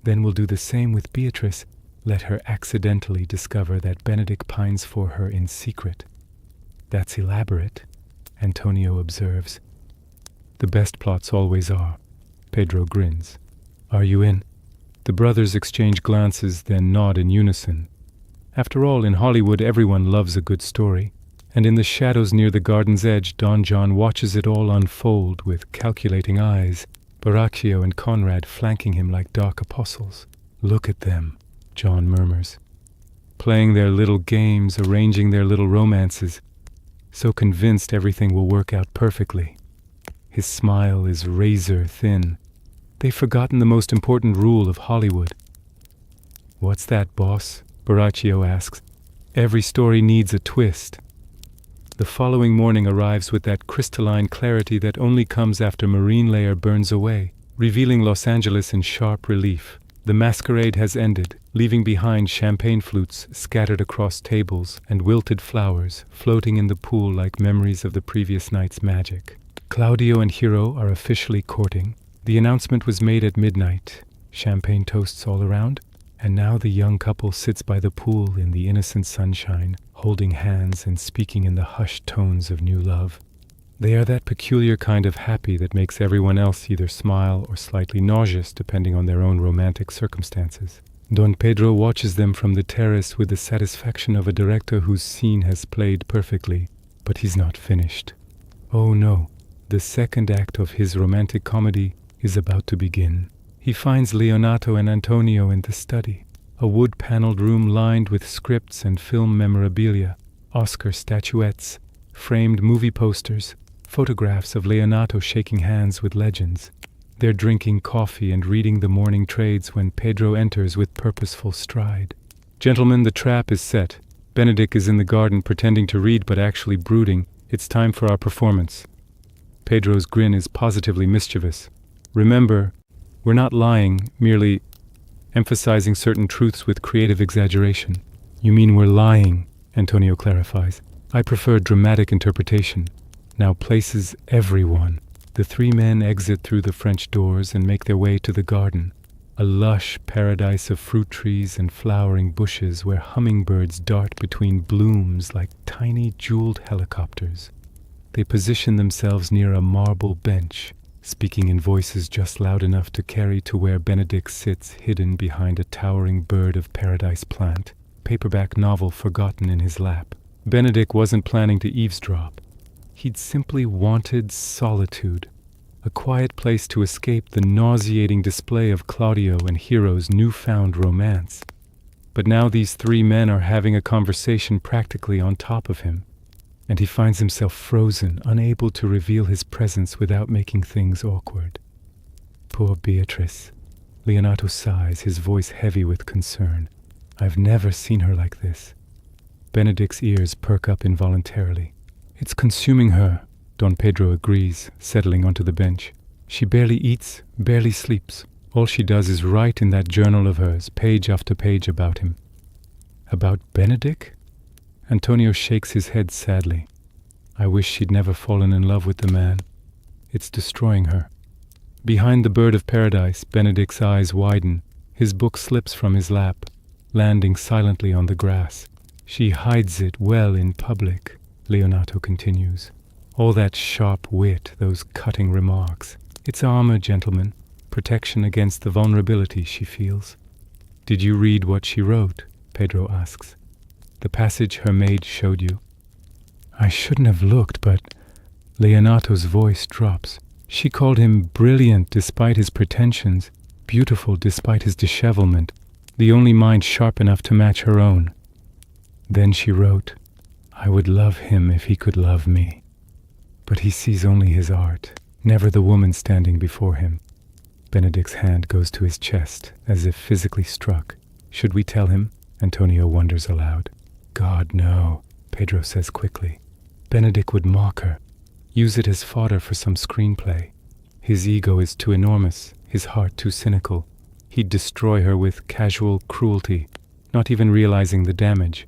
Then we'll do the same with Beatrice, let her accidentally discover that Benedick pines for her in secret." "That's elaborate," Antonio observes. "The best plots always are." Pedro grins. "Are you in?" The brothers exchange glances, then nod in unison. After all, in Hollywood everyone loves a good story, and in the shadows near the garden's edge Don John watches it all unfold with calculating eyes, Baracchio and Conrad flanking him like dark apostles. "Look at them," John murmurs. "Playing their little games, arranging their little romances, so convinced everything will work out perfectly." His smile is razor thin. They've forgotten the most important rule of Hollywood. "What's that, boss?" Baracchio asks. "Every story needs a twist." The following morning arrives with that crystalline clarity that only comes after marine layer burns away, revealing Los Angeles in sharp relief. The masquerade has ended, leaving behind champagne flutes scattered across tables and wilted flowers floating in the pool like memories of the previous night's magic. Claudio and Hero are officially courting. The announcement was made at midnight, champagne toasts all around, and now the young couple sits by the pool in the innocent sunshine, holding hands and speaking in the hushed tones of new love. They are that peculiar kind of happy that makes everyone else either smile or slightly nauseous depending on their own romantic circumstances. Don Pedro watches them from the terrace with the satisfaction of a director whose scene has played perfectly, but he's not finished. Oh no, the second act of his romantic comedy is about to begin. He finds Leonato and Antonio in the study, a wood-paneled room lined with scripts and film memorabilia, Oscar statuettes, framed movie posters, photographs of Leonato shaking hands with legends. They're drinking coffee and reading the morning trades when Pedro enters with purposeful stride. Gentlemen, the trap is set. Benedick is in the garden pretending to read but actually brooding. It's time for our performance. Pedro's grin is positively mischievous. Remember, we're not lying, merely emphasizing certain truths with creative exaggeration. You mean we're lying, Antonio clarifies. I prefer dramatic interpretation. Now places everyone. The three men exit through the French doors and make their way to the garden, a lush paradise of fruit trees and flowering bushes where hummingbirds dart between blooms like tiny jeweled helicopters. They position themselves near a marble bench, speaking in voices just loud enough to carry to where Benedick sits hidden behind a towering bird of paradise plant, paperback novel forgotten in his lap. Benedick wasn't planning to eavesdrop. He'd simply wanted solitude, a quiet place to escape the nauseating display of Claudio and Hero's newfound romance. But now these three men are having a conversation practically on top of him, and he finds himself frozen, unable to reveal his presence without making things awkward. Poor Beatrice. Leonato sighs, his voice heavy with concern. I've never seen her like this. Benedick's ears perk up involuntarily. It's consuming her, Don Pedro agrees, settling onto the bench. She barely eats, barely sleeps. All she does is write in that journal of hers, page after page about him. About Benedick? Antonio shakes his head sadly. I wish she'd never fallen in love with the man. It's destroying her. Behind the bird of paradise, Benedick's eyes widen. His book slips from his lap, landing silently on the grass. She hides it well in public, Leonato continues. All that sharp wit, those cutting remarks. It's armor, gentlemen, protection against the vulnerability she feels. Did you read what she wrote? Pedro asks. The passage her maid showed you. I shouldn't have looked, but Leonato's voice drops. She called him brilliant despite his pretensions, beautiful despite his dishevelment, the only mind sharp enough to match her own. Then she wrote, I would love him if he could love me. But he sees only his art, never the woman standing before him. Benedick's hand goes to his chest, as if physically struck. Should we tell him? Antonio wonders aloud. God, no, Pedro says quickly. Benedick would mock her, use it as fodder for some screenplay. His ego is too enormous, his heart too cynical. He'd destroy her with casual cruelty, not even realizing the damage.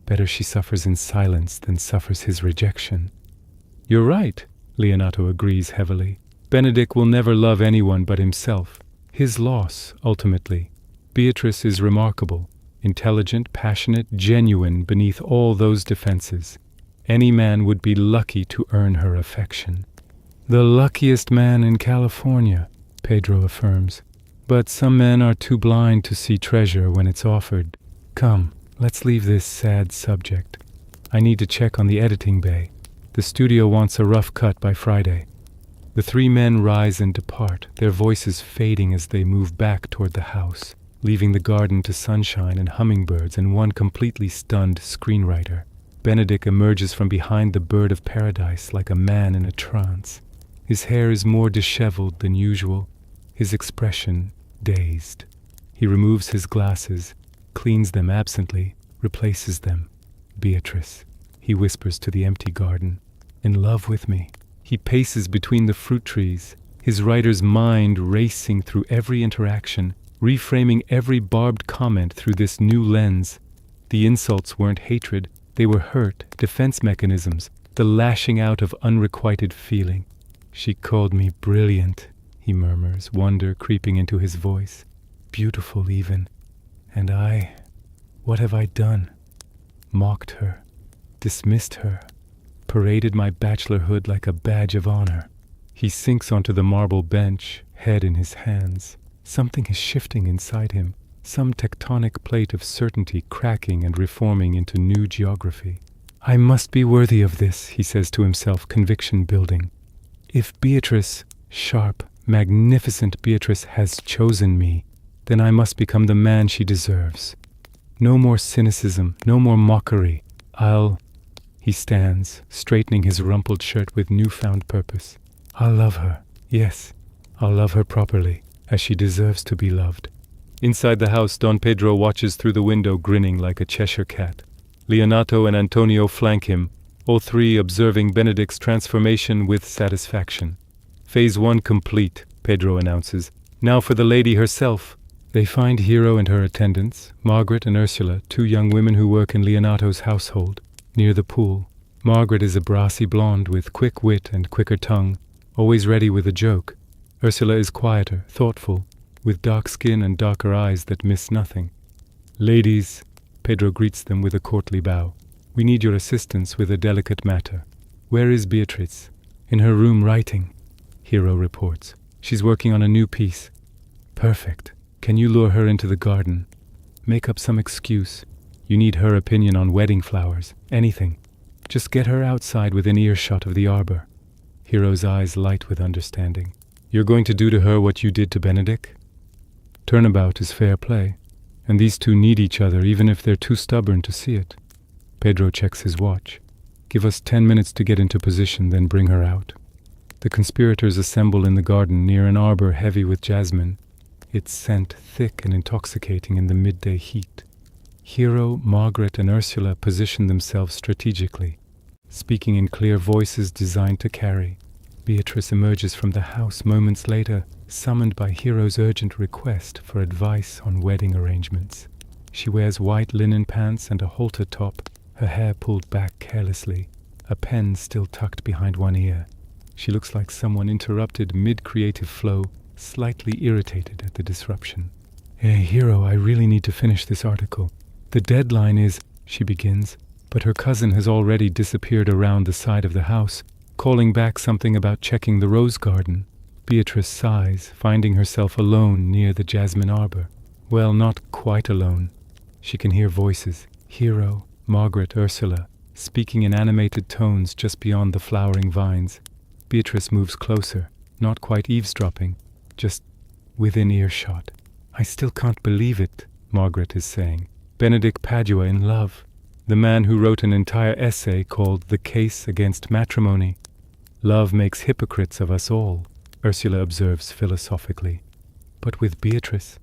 Better she suffers in silence than suffers his rejection. You're right, Leonato agrees heavily. Benedick will never love anyone but himself. His loss, ultimately. Beatrice is remarkable, intelligent, passionate, genuine beneath all those defenses. Any man would be lucky to earn her affection. The luckiest man in California, Pedro affirms. But some men are too blind to see treasure when it's offered. Come, let's leave this sad subject. I need to check on the editing bay. The studio wants a rough cut by Friday. The three men rise and depart, their voices fading as they move back toward the house, leaving the garden to sunshine and hummingbirds and one completely stunned screenwriter. Benedick emerges from behind the bird of paradise like a man in a trance. His hair is more disheveled than usual, his expression dazed. He removes his glasses, cleans them absently, replaces them. Beatrice, he whispers to the empty garden, in love with me. He paces between the fruit trees, his writer's mind racing through every interaction, reframing every barbed comment through this new lens. The insults weren't hatred, they were hurt, defense mechanisms, the lashing out of unrequited feeling. She called me brilliant, he murmurs, wonder creeping into his voice. Beautiful even. And I, what have I done? Mocked her, dismissed her, paraded my bachelorhood like a badge of honor. He sinks onto the marble bench, head in his hands. Something is shifting inside him, some tectonic plate of certainty cracking and reforming into new geography. I must be worthy of this, he says to himself, conviction building. If Beatrice, sharp, magnificent Beatrice, has chosen me, then I must become the man she deserves. No more cynicism, no more mockery. He stands, straightening his rumpled shirt with newfound purpose. I'll love her. Yes, I'll love her properly, as she deserves to be loved. Inside the house, Don Pedro watches through the window, grinning like a Cheshire cat. Leonato and Antonio flank him, all three observing Benedick's transformation with satisfaction. Phase 1 complete, Pedro announces. Now for the lady herself. They find Hero and her attendants, Margaret and Ursula, two young women who work in Leonato's household, near the pool. Margaret is a brassy blonde with quick wit and quicker tongue, always ready with a joke. Ursula is quieter, thoughtful, with dark skin and darker eyes that miss nothing. Ladies, Pedro greets them with a courtly bow. We need your assistance with a delicate matter. Where is Beatrice? In her room writing, Hero reports. She's working on a new piece. Perfect. Can you lure her into the garden? Make up some excuse. You need her opinion on wedding flowers. Anything. Just get her outside within earshot of the arbor. Hero's eyes light with understanding. You're going to do to her what you did to Benedick? Turnabout is fair play, and these two need each other even if they're too stubborn to see it. Pedro checks his watch. Give us 10 minutes to get into position, then bring her out. The conspirators assemble in the garden near an arbor heavy with jasmine, its scent thick and intoxicating in the midday heat. Hero, Margaret, and Ursula position themselves strategically, speaking in clear voices designed to carry. Beatrice emerges from the house moments later, summoned by Hero's urgent request for advice on wedding arrangements. She wears white linen pants and a halter top, her hair pulled back carelessly, a pen still tucked behind one ear. She looks like someone interrupted mid-creative flow, slightly irritated at the disruption. Hey, Hero, I really need to finish this article. The deadline is, she begins, but her cousin has already disappeared around the side of the house, calling back something about checking the rose garden. Beatrice sighs, finding herself alone near the jasmine arbor. Well, not quite alone. She can hear voices, Hero, Margaret, Ursula, speaking in animated tones just beyond the flowering vines. Beatrice moves closer, not quite eavesdropping, just within earshot. I still can't believe it, Margaret is saying. Benedick Padua in love. The man who wrote an entire essay called The Case Against Matrimony. Love makes hypocrites of us all, Ursula observes philosophically. But with Beatrice,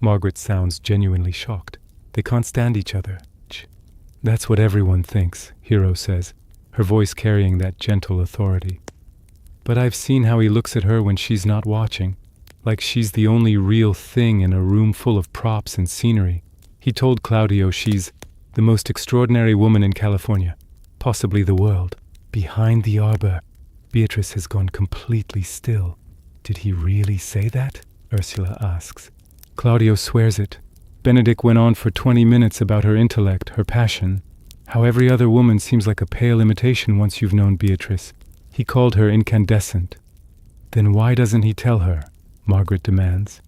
Margaret sounds genuinely shocked. They can't stand each other. That's what everyone thinks, Hero says, her voice carrying that gentle authority. But I've seen how he looks at her when she's not watching, like she's the only real thing in a room full of props and scenery. He told Claudio she's the most extraordinary woman in California, possibly the world. Behind the arbor, Beatrice has gone completely still. Did he really say that? Ursula asks. Claudio swears it. Benedick went on for 20 minutes about her intellect, her passion, how every other woman seems like a pale imitation once you've known Beatrice. He called her incandescent. Then why doesn't he tell her? Margaret demands.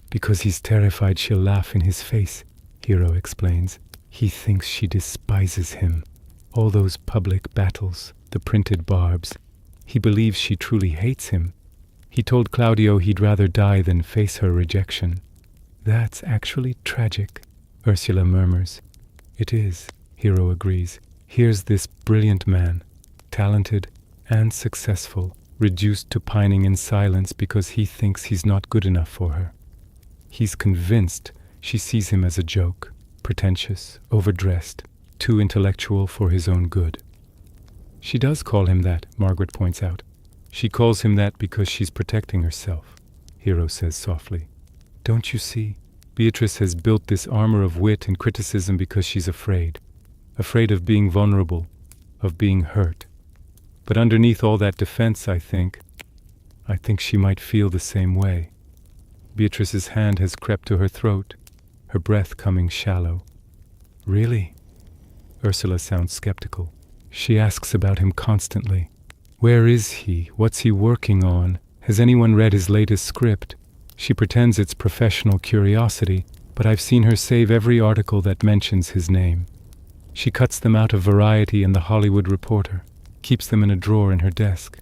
Because he's terrified she'll laugh in his face, Hero explains. He thinks she despises him. All those public battles, the printed barbs. He believes she truly hates him. He told Claudio he'd rather die than face her rejection. That's actually tragic, Ursula murmurs. It is, Hero agrees. Here's this brilliant man, talented and successful, reduced to pining in silence because he thinks he's not good enough for her. He's convinced she sees him as a joke, pretentious, overdressed, too intellectual for his own good. She does call him that, Margaret points out. She calls him that because she's protecting herself, Hero says softly. Don't you see? Beatrice has built this armor of wit and criticism because she's afraid. Afraid of being vulnerable, of being hurt. But underneath all that defense, I think she might feel the same way. Beatrice's hand has crept to her throat, her breath coming shallow. Really? Ursula sounds skeptical. She asks about him constantly. Where is he? What's he working on? Has anyone read his latest script? She pretends it's professional curiosity, but I've seen her save every article that mentions his name. She cuts them out of Variety and The Hollywood Reporter, keeps them in a drawer in her desk.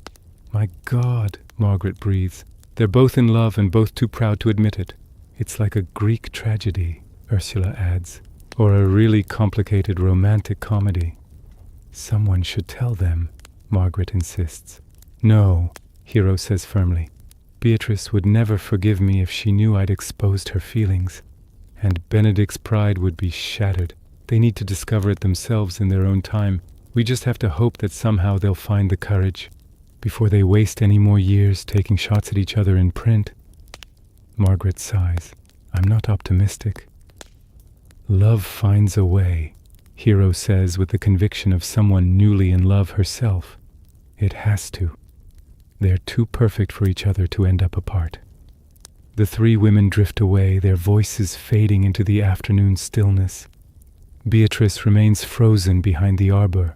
My God, Margaret breathes. They're both in love and both too proud to admit it. It's like a Greek tragedy, Ursula adds, or a really complicated romantic comedy. Someone should tell them, Margaret insists. No, Hero says firmly. Beatrice would never forgive me if she knew I'd exposed her feelings. And Benedick's pride would be shattered. They need to discover it themselves in their own time. We just have to hope that somehow they'll find the courage before they waste any more years taking shots at each other in print. Margaret sighs. I'm not optimistic. Love finds a way, Hero says with the conviction of someone newly in love herself. It has to. They're too perfect for each other to end up apart. The three women drift away, their voices fading into the afternoon stillness. Beatrice remains frozen behind the arbor,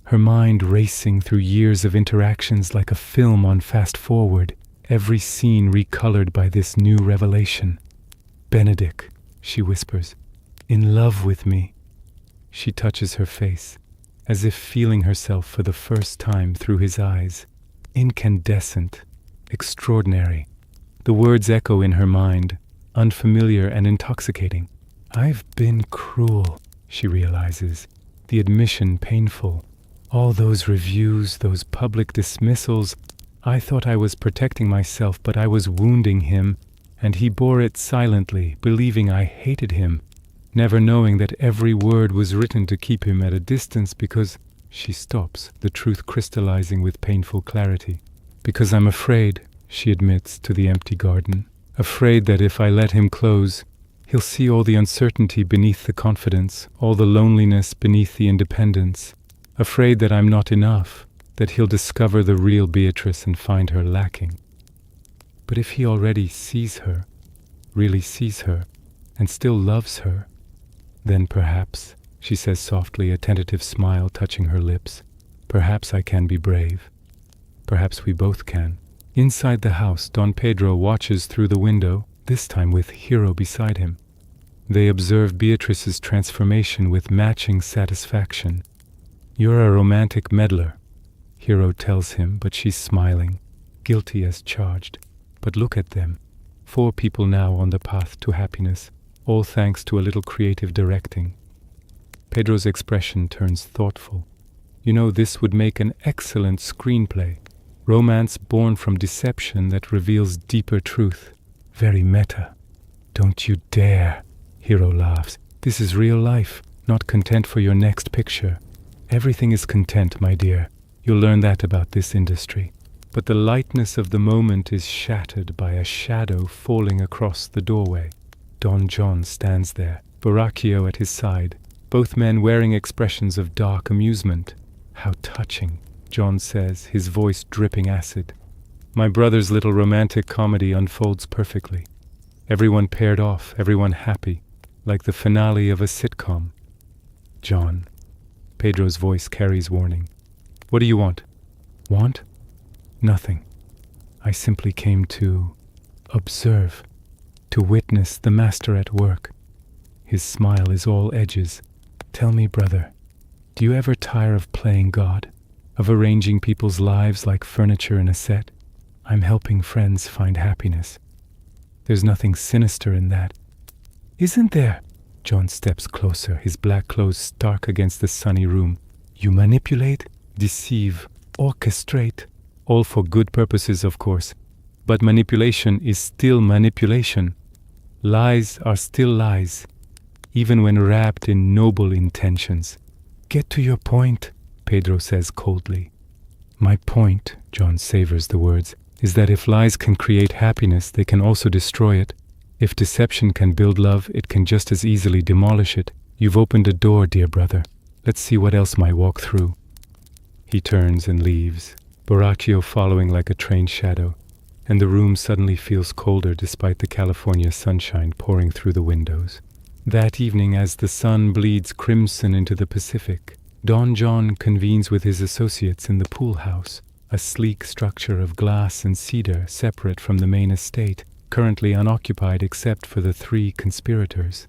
her mind racing through years of interactions like a film on fast forward, every scene recolored by this new revelation. Benedick, she whispers, in love with me. She touches her face, as if feeling herself for the first time through his eyes. Incandescent, extraordinary. The words echo in her mind, unfamiliar and intoxicating. I've been cruel, she realizes. The admission painful. All those reviews, those public dismissals. I thought I was protecting myself, but I was wounding him, and he bore it silently, believing I hated him, never knowing that every word was written to keep him at a distance because... She stops, the truth crystallizing with painful clarity. Because I'm afraid, she admits to the empty garden, afraid that if I let him close, he'll see all the uncertainty beneath the confidence, all the loneliness beneath the independence, afraid that I'm not enough, that he'll discover the real Beatrice and find her lacking. But if he already sees her, really sees her, and still loves her, then perhaps, she says softly, a tentative smile touching her lips, perhaps I can be brave. Perhaps we both can. Inside the house, Don Pedro watches through the window, this time with Hero beside him. They observe Beatrice's transformation with matching satisfaction. You're a romantic meddler, Hero tells him, but she's smiling, guilty as charged. But look at them. 4 people now on the path to happiness, all thanks to a little creative directing. Pedro's expression turns thoughtful. You know, this would make an excellent screenplay. Romance born from deception that reveals deeper truth. Very meta. Don't you dare, Hero laughs. This is real life, not content for your next picture. Everything is content, my dear. You'll learn that about this industry. But the lightness of the moment is shattered by a shadow falling across the doorway. Don John stands there, Borachio at his side, both men wearing expressions of dark amusement. How touching, John says, his voice dripping acid. My brother's little romantic comedy unfolds perfectly. Everyone paired off, everyone happy, like the finale of a sitcom. John. Pedro's voice carries warning. What do you want? Want? Nothing. I simply came to observe, to witness the master at work. His smile is all edges. Tell me, brother, do you ever tire of playing God, of arranging people's lives like furniture in a set? I'm helping friends find happiness. There's nothing sinister in that. Isn't there? John steps closer, his black clothes stark against the sunny room. You manipulate, deceive, orchestrate, all for good purposes, of course. But manipulation is still manipulation. Lies are still lies, even when wrapped in noble intentions. Get to your point, Pedro says coldly. My point, John savors the words, is that if lies can create happiness, they can also destroy it. If deception can build love, it can just as easily demolish it. You've opened a door, dear brother. Let's see what else might walk through. He turns and leaves, Borachio following like a trained shadow, and the room suddenly feels colder despite the California sunshine pouring through the windows. That evening, as the sun bleeds crimson into the Pacific, Don John convenes with his associates in the pool house, a sleek structure of glass and cedar separate from the main estate, currently unoccupied except for the 3 conspirators.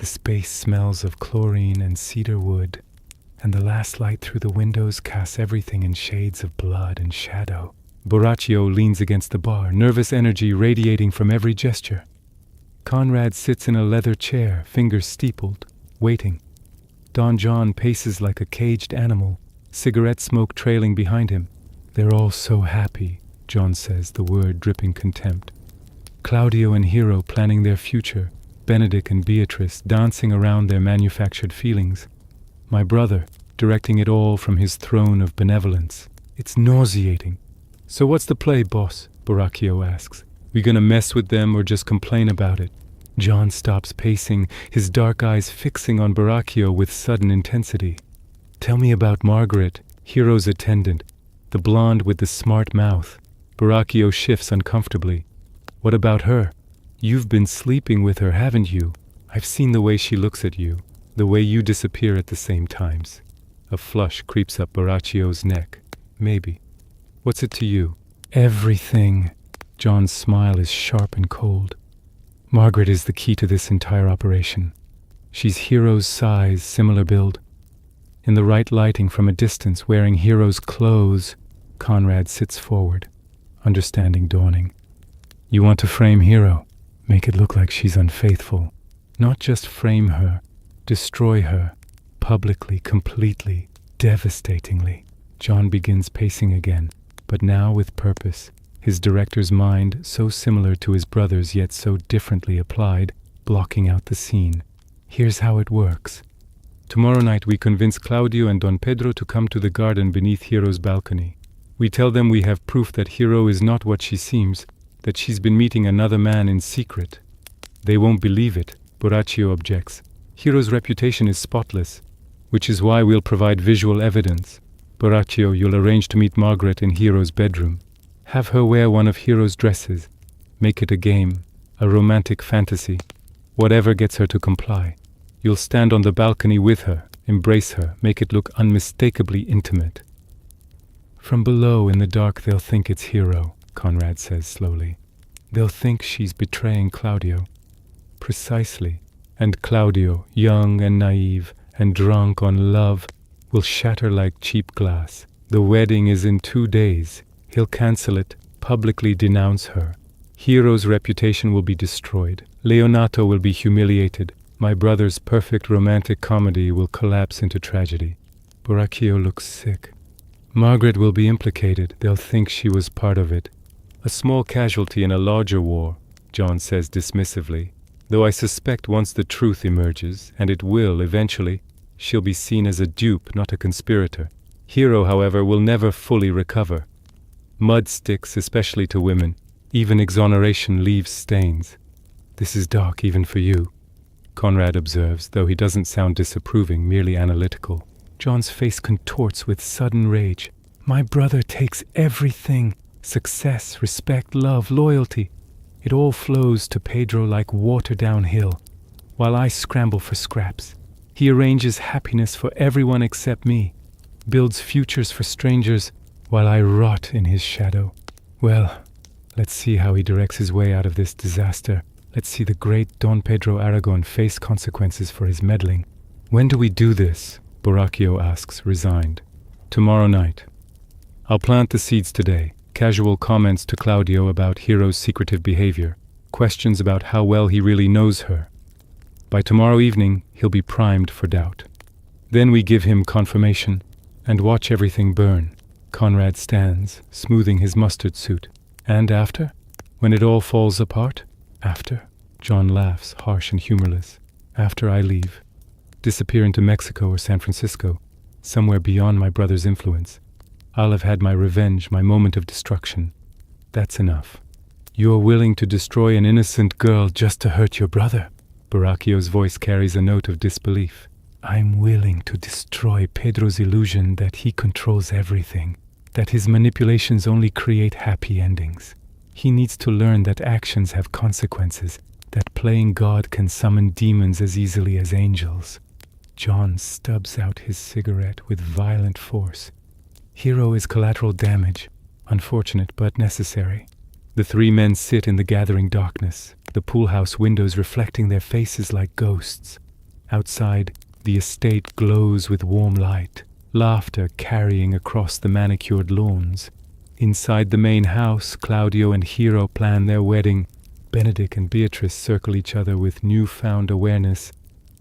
The space smells of chlorine and cedar wood, and the last light through the windows casts everything in shades of blood and shadow. Borachio leans against the bar, nervous energy radiating from every gesture. Conrad sits in a leather chair, fingers steepled, waiting. Don John paces like a caged animal, cigarette smoke trailing behind him. They're all so happy, John says, the word dripping contempt. Claudio and Hero planning their future, Benedick and Beatrice dancing around their manufactured feelings. My brother directing it all from his throne of benevolence. It's nauseating. So what's the play, boss? Borachio asks. We gonna mess with them or just complain about it? John stops pacing, his dark eyes fixing on Borachio with sudden intensity. Tell me about Margaret, Hero's attendant, the blonde with the smart mouth. Borachio shifts uncomfortably. What about her? You've been sleeping with her, haven't you? I've seen the way she looks at you, the way you disappear at the same times. A flush creeps up Borachio's neck. Maybe. What's it to you? Everything. John's smile is sharp and cold. Margaret is the key to this entire operation. She's Hero's size, similar build. In the right lighting from a distance, wearing Hero's clothes, Conrad sits forward, understanding dawning. You want to frame Hero, make it look like she's unfaithful. Not just frame her, destroy her, publicly, completely, devastatingly. John begins pacing again, but now with purpose, his director's mind so similar to his brother's yet so differently applied, blocking out the scene. Here's how it works. Tomorrow night we convince Claudio and Don Pedro to come to the garden beneath Hero's balcony. We tell them we have proof that Hero is not what she seems, that she's been meeting another man in secret. They won't believe it, Borachio objects. Hero's reputation is spotless, which is why we'll provide visual evidence. Borachio, you'll arrange to meet Margaret in Hero's bedroom. Have her wear one of Hero's dresses. Make it a game, a romantic fantasy. Whatever gets her to comply. You'll stand on the balcony with her, embrace her, make it look unmistakably intimate. From below in the dark they'll think it's Hero, Conrad says slowly. They'll think she's betraying Claudio. Precisely. And Claudio, young and naive and drunk on love, will shatter like cheap glass. The wedding is in 2 days. He'll cancel it, publicly denounce her. Hero's reputation will be destroyed. Leonato will be humiliated. My brother's perfect romantic comedy will collapse into tragedy. Borachio looks sick. Margaret will be implicated. They'll think she was part of it. A small casualty in a larger war, John says dismissively. Though I suspect once the truth emerges, and it will eventually, she'll be seen as a dupe, not a conspirator. Hero, however, will never fully recover. Mud sticks, especially to women. Even exoneration leaves stains. This is dark even for you, Conrad observes, though he doesn't sound disapproving, merely analytical. John's face contorts with sudden rage. My brother takes everything. Success, respect, love, loyalty. It all flows to Pedro like water downhill, while I scramble for scraps. He arranges happiness for everyone except me, builds futures for strangers, while I rot in his shadow. Well, let's see how he directs his way out of this disaster. Let's see the great Don Pedro Aragon face consequences for his meddling. When do we do this? Borachio asks, resigned. Tomorrow night. I'll plant the seeds today. Casual comments to Claudio about Hero's secretive behavior, questions about how well he really knows her. By tomorrow evening, he'll be primed for doubt. Then we give him confirmation and watch everything burn. Conrad stands, smoothing his mustard suit. And after? When it all falls apart? After? John laughs, harsh and humorless. After I leave. Disappear into Mexico or San Francisco, somewhere beyond my brother's influence. I'll have had my revenge, my moment of destruction. That's enough. You're willing to destroy an innocent girl just to hurt your brother? Borachio's voice carries a note of disbelief. I'm willing to destroy Pedro's illusion that he controls everything, that his manipulations only create happy endings. He needs to learn that actions have consequences, that playing God can summon demons as easily as angels. John stubs out his cigarette with violent force. Hero is collateral damage, unfortunate but necessary. The three men sit in the gathering darkness, the pool house windows reflecting their faces like ghosts. Outside, the estate glows with warm light, laughter carrying across the manicured lawns. Inside the main house, Claudio and Hero plan their wedding. Benedick and Beatrice circle each other with newfound awareness,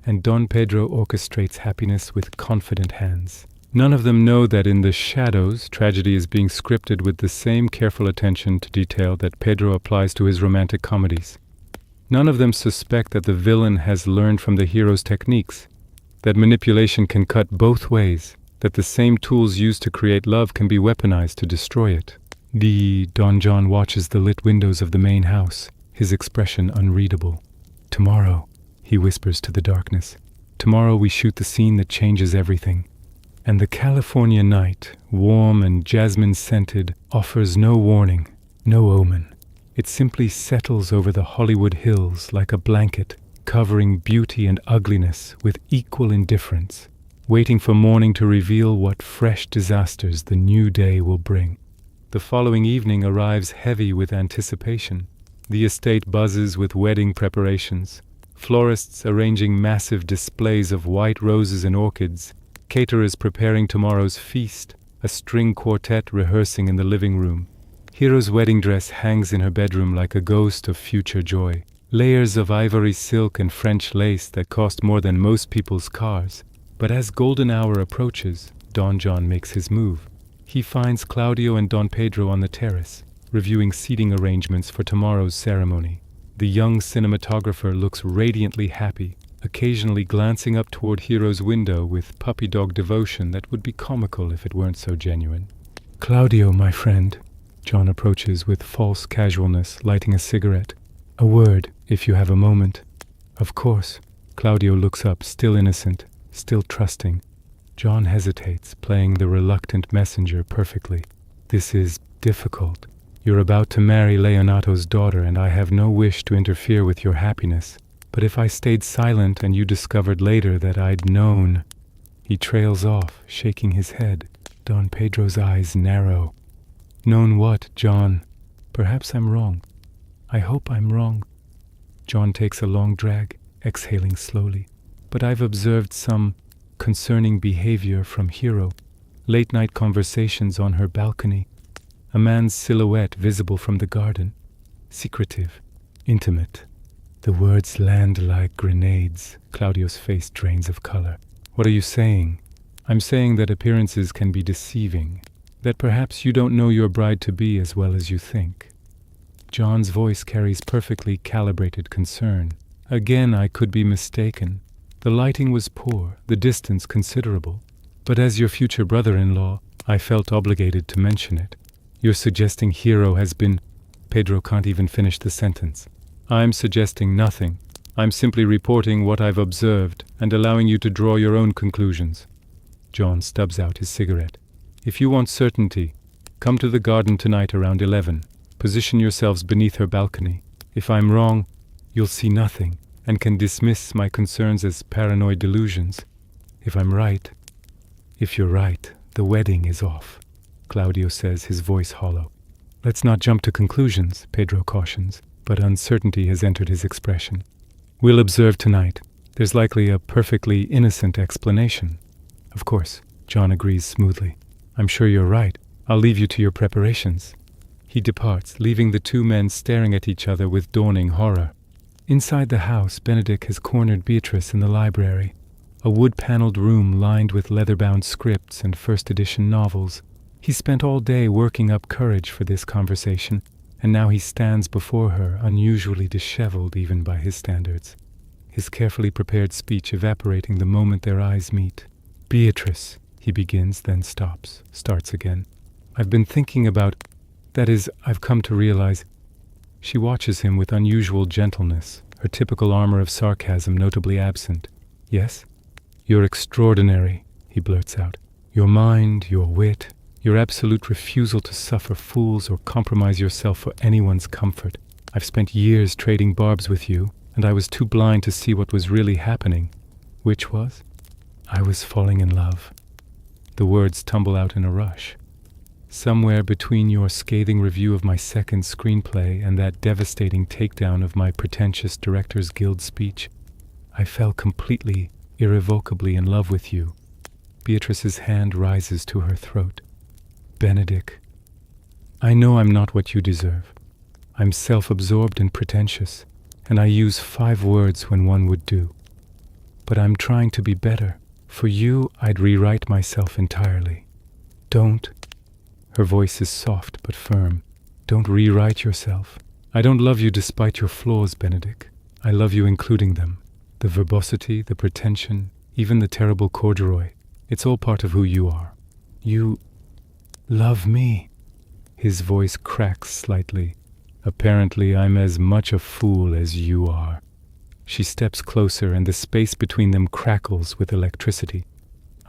and Don Pedro orchestrates happiness with confident hands. None of them know that in the shadows, tragedy is being scripted with the same careful attention to detail that Pedro applies to his romantic comedies. None of them suspect that the villain has learned from the hero's techniques, that manipulation can cut both ways, that the same tools used to create love can be weaponized to destroy it. Don John watches the lit windows of the main house, his expression unreadable. "Tomorrow," he whispers to the darkness, "tomorrow we shoot the scene that changes everything." And the California night, warm and jasmine-scented, offers no warning, no omen. It simply settles over the Hollywood hills like a blanket, covering beauty and ugliness with equal indifference, waiting for morning to reveal what fresh disasters the new day will bring. The following evening arrives heavy with anticipation. The estate buzzes with wedding preparations, florists arranging massive displays of white roses and orchids, caterers preparing tomorrow's feast, a string quartet rehearsing in the living room. Hero's wedding dress hangs in her bedroom like a ghost of future joy. Layers of ivory silk and French lace that cost more than most people's cars. But as golden hour approaches, Don John makes his move. He finds Claudio and Don Pedro on the terrace, reviewing seating arrangements for tomorrow's ceremony. The young cinematographer looks radiantly happy, occasionally glancing up toward Hero's window with puppy dog devotion that would be comical if it weren't so genuine. "Claudio, my friend," John approaches with false casualness, lighting a cigarette. "A word, if you have a moment." "Of course." Claudio looks up, still innocent, still trusting. John hesitates, playing the reluctant messenger perfectly. "This is difficult. You're about to marry Leonato's daughter, and I have no wish to interfere with your happiness. But if I stayed silent and you discovered later that I'd known..." He trails off, shaking his head. Don Pedro's eyes narrow. "Known what, John? Perhaps I'm wrong. I hope I'm wrong." John takes a long drag, exhaling slowly. "But I've observed some concerning behavior from Hero. Late-night conversations on her balcony. A man's silhouette visible from the garden. Secretive. Intimate." The words land like grenades. Claudio's face drains of color. "What are you saying?" "I'm saying that appearances can be deceiving. That perhaps you don't know your bride-to-be as well as you think." John's voice carries perfectly calibrated concern. "Again, I could be mistaken. The lighting was poor, the distance considerable. But as your future brother-in-law, I felt obligated to mention it. You're suggesting Hero has been..." Pedro can't even finish the sentence. "I'm suggesting nothing. I'm simply reporting what I've observed and allowing you to draw your own conclusions." John stubs out his cigarette. "If you want certainty, come to the garden tonight around 11. Position yourselves beneath her balcony. If I'm wrong, you'll see nothing and can dismiss my concerns as paranoid delusions. If I'm right..." "If you're right, the wedding is off," Claudio says, his voice hollow. "Let's not jump to conclusions," Pedro cautions, but uncertainty has entered his expression. "We'll observe tonight. There's likely a perfectly innocent explanation." "Of course," John agrees smoothly. "I'm sure you're right. I'll leave you to your preparations." He departs, leaving the two men staring at each other with dawning horror. Inside the house, Benedick has cornered Beatrice in the library, a wood-paneled room lined with leather-bound scripts and first-edition novels. He spent all day working up courage for this conversation, and now he stands before her, unusually disheveled even by his standards, his carefully prepared speech evaporating the moment their eyes meet. "Beatrice," he begins, then stops, starts again. "I've been thinking about... that is, I've come to realize..." She watches him with unusual gentleness, her typical armor of sarcasm notably absent. "Yes?" "You're extraordinary," he blurts out. "Your mind, your wit, your absolute refusal to suffer fools or compromise yourself for anyone's comfort. I've spent years trading barbs with you, and I was too blind to see what was really happening." "Which was?" "I was falling in love." The words tumble out in a rush. "Somewhere between your scathing review of my second screenplay and that devastating takedown of my pretentious Directors Guild speech, I fell completely irrevocably in love with you. Beatrice's hand rises to her throat. Benedick, I know I'm not what you deserve. I'm self-absorbed and pretentious, and I use 5 words when one would do. But I'm trying to be better. For you, I'd rewrite myself entirely. Don't. Her voice is soft but firm. Don't rewrite yourself. I don't love you despite your flaws, Benedick. I love you including them. The verbosity, the pretension, even the terrible corduroy. It's all part of who you are. You love me. His voice cracks slightly. Apparently, I'm as much a fool as you are. She steps closer, and the space between them crackles with electricity.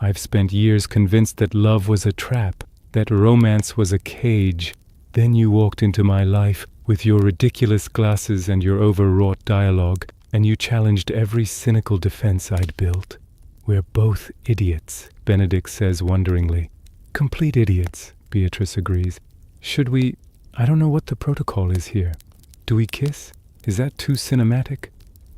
I've spent years convinced that love was a trap, that romance was a cage. Then you walked into my life with your ridiculous glasses and your overwrought dialogue, and you challenged every cynical defense I'd built. We're both idiots, Benedick says wonderingly. Complete idiots, Beatrice agrees. Should we... I don't know what the protocol is here. Do we kiss? Is that too cinematic?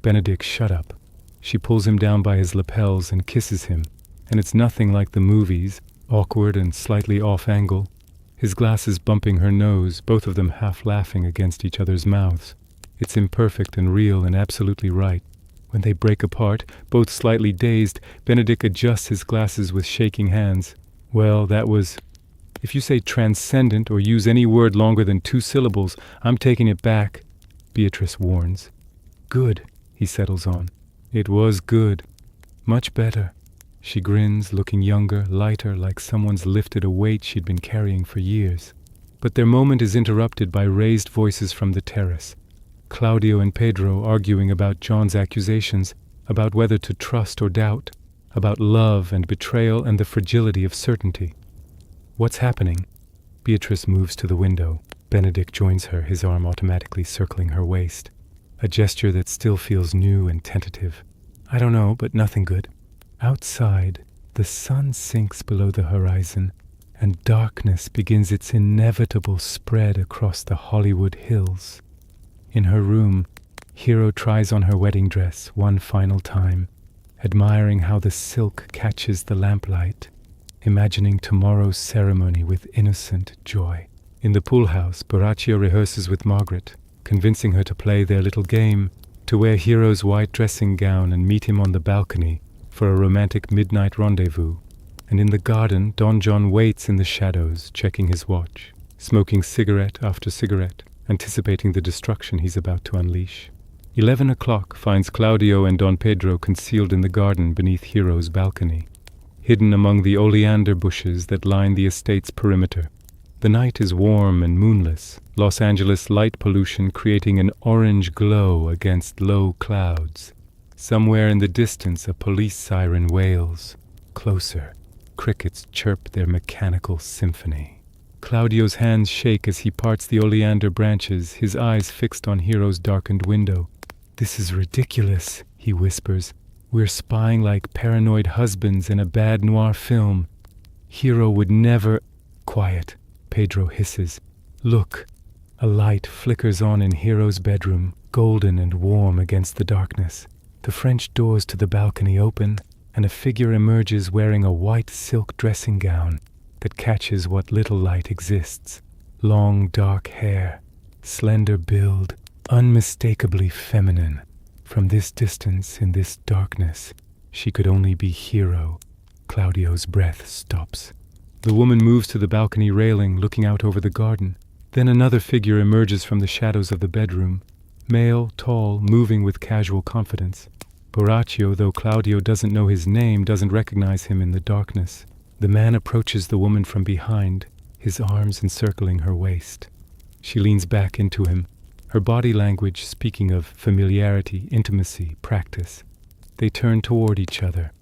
Benedick, shut up. She pulls him down by his lapels and kisses him, and it's nothing like the movies, awkward and slightly off-angle. His glasses bumping her nose, both of them half laughing against each other's mouths. It's imperfect and real and absolutely right. When they break apart, both slightly dazed, Benedick adjusts his glasses with shaking hands. Well, that was... If you say transcendent or use any word longer than 2 syllables, I'm taking it back, Beatrice warns. Good, he settles on. It was good. Much better. She grins, looking younger, lighter, like someone's lifted a weight she'd been carrying for years. But their moment is interrupted by raised voices from the terrace. Claudio and Pedro arguing about John's accusations, about whether to trust or doubt, about love and betrayal and the fragility of certainty. What's happening? Beatrice moves to the window. Benedick joins her, his arm automatically circling her waist. A gesture that still feels new and tentative. I don't know, but nothing good. Outside, the sun sinks below the horizon, and darkness begins its inevitable spread across the Hollywood hills. In her room, Hero tries on her wedding dress one final time, admiring how the silk catches the lamplight, imagining tomorrow's ceremony with innocent joy. In the pool house, Borachio rehearses with Margaret, convincing her to play their little game, to wear Hero's white dressing gown and meet him on the balcony for a romantic midnight rendezvous. And in the garden, Don John waits in the shadows, checking his watch, smoking cigarette after cigarette, anticipating the destruction he's about to unleash. 11 o'clock finds Claudio and Don Pedro concealed in the garden beneath Hero's balcony, hidden among the oleander bushes that line the estate's perimeter. The night is warm and moonless, Los Angeles light pollution creating an orange glow against low clouds. Somewhere in the distance, a police siren wails. Closer, crickets chirp their mechanical symphony. Claudio's hands shake as he parts the oleander branches, his eyes fixed on Hero's darkened window. "This is ridiculous," he whispers. "We're spying like paranoid husbands in a bad noir film. Hero would never—" "Quiet," Pedro hisses. "Look." A light flickers on in Hero's bedroom, golden and warm against the darkness. The French doors to the balcony open, and a figure emerges wearing a white silk dressing gown that catches what little light exists. Long dark hair, slender build, unmistakably feminine. From this distance, in this darkness, she could only be Hero. Claudio's breath stops. The woman moves to the balcony railing, looking out over the garden. Then another figure emerges from the shadows of the bedroom. Male, tall, moving with casual confidence. Borachio, though Claudio doesn't know his name, doesn't recognize him in the darkness. The man approaches the woman from behind, his arms encircling her waist. She leans back into him, her body language speaking of familiarity, intimacy, practice. They turn toward each other,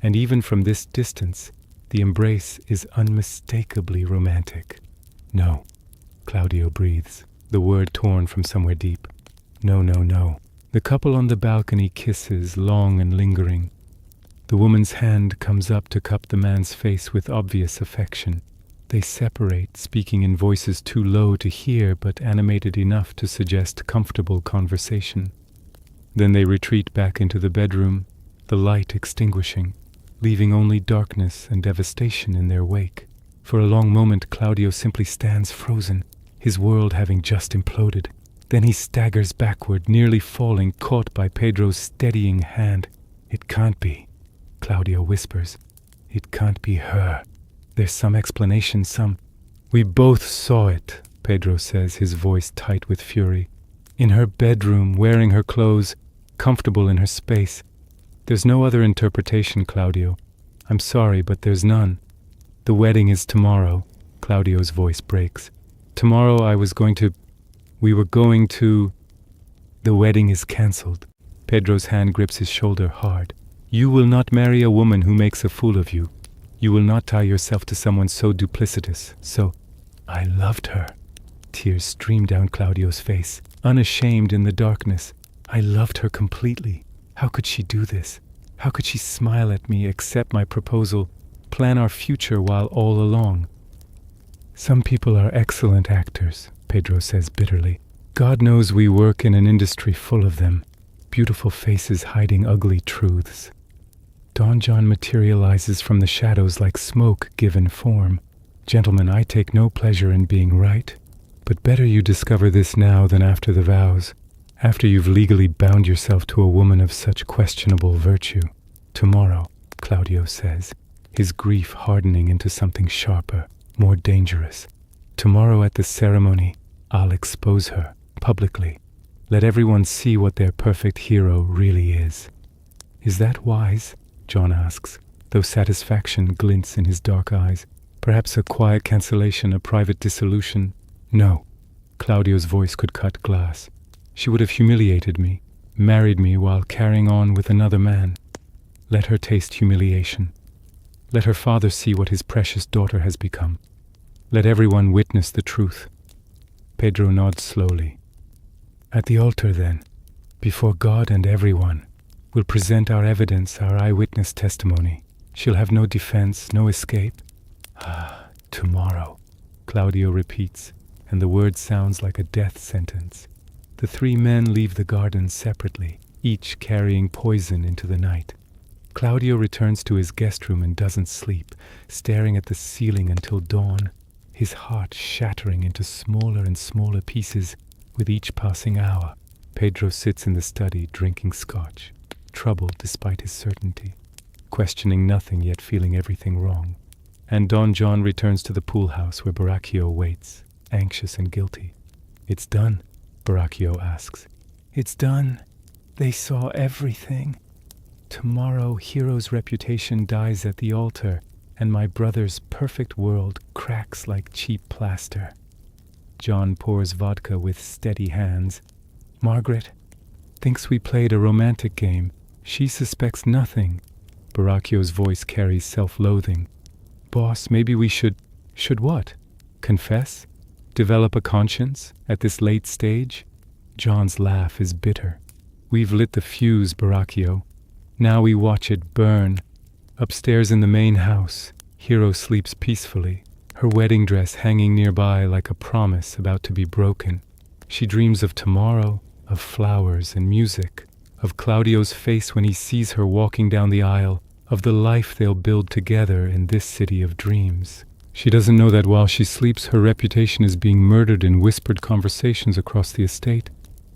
and even from this distance, the embrace is unmistakably romantic. "No," Claudio breathes, the word torn from somewhere deep. "No, no, no." The couple on the balcony kisses, long and lingering. The woman's hand comes up to cup the man's face with obvious affection. They separate, speaking in voices too low to hear, but animated enough to suggest comfortable conversation. Then they retreat back into the bedroom, the light extinguishing, leaving only darkness and devastation in their wake. For a long moment, Claudio simply stands frozen, his world having just imploded. Then he staggers backward, nearly falling, caught by Pedro's steadying hand. "It can't be," Claudio whispers. "It can't be her. There's some explanation, some—" "We both saw it," Pedro says, his voice tight with fury. "In her bedroom, wearing her clothes, comfortable in her space. There's no other interpretation, Claudio. I'm sorry, but there's none. The wedding is tomorrow." Claudio's voice breaks. "Tomorrow we were going to... The wedding is cancelled." Pedro's hand grips his shoulder hard. "You will not marry a woman who makes a fool of you. You will not tie yourself to someone so duplicitous. So, I loved her." Tears stream down Claudio's face, unashamed in the darkness. "I loved her completely. How could she do this? How could she smile at me, accept my proposal, plan our future while all along?" "Some people are excellent actors," Pedro says bitterly. "God knows we work in an industry full of them. Beautiful faces hiding ugly truths. Don John materializes from the shadows like smoke given form. Gentlemen, I take no pleasure in being right, but better you discover this now than after the vows, after you've legally bound yourself to a woman of such questionable virtue. Tomorrow," Claudio says, his grief hardening into something sharper, more dangerous. "Tomorrow at the ceremony, I'll expose her, publicly. Let everyone see what their perfect hero really is." "Is that wise?" John asks, though satisfaction glints in his dark eyes. "Perhaps a quiet cancellation, a private dissolution?" "No." Claudio's voice could cut glass. "She would have humiliated me, married me while carrying on with another man. Let her taste humiliation. Let her father see what his precious daughter has become. Let everyone witness the truth." Pedro nods slowly. "At the altar, then, before God and everyone, we'll present our evidence, our eyewitness testimony. She'll have no defense, no escape." "Ah, tomorrow," Claudio repeats, and the word sounds like a death sentence. The three men leave the garden separately, each carrying poison into the night. Claudio returns to his guest room and doesn't sleep, staring at the ceiling until dawn, his heart shattering into smaller and smaller pieces with each passing hour. Pedro sits in the study, drinking scotch, troubled despite his certainty, questioning nothing yet feeling everything wrong. And Don John returns to the pool house where Borachio waits, anxious and guilty. "It's done?" Borachio asks. "It's done. They saw everything. Tomorrow, Hero's reputation dies at the altar, and my brother's perfect world cracks like cheap plaster." John pours vodka with steady hands. "Margaret thinks we played a romantic game. She suspects nothing." Borachio's voice carries self-loathing. "Boss, maybe we should..." "Should what? Confess? Develop a conscience at this late stage?" John's laugh is bitter. "We've lit the fuse, Borachio. Now we watch it burn. Upstairs in the main house, Hero sleeps peacefully, her wedding dress hanging nearby like a promise about to be broken. She dreams of tomorrow, of flowers and music, of Claudio's face when he sees her walking down the aisle, of the life they'll build together in this city of dreams. She doesn't know that while she sleeps, her reputation is being murdered in whispered conversations across the estate.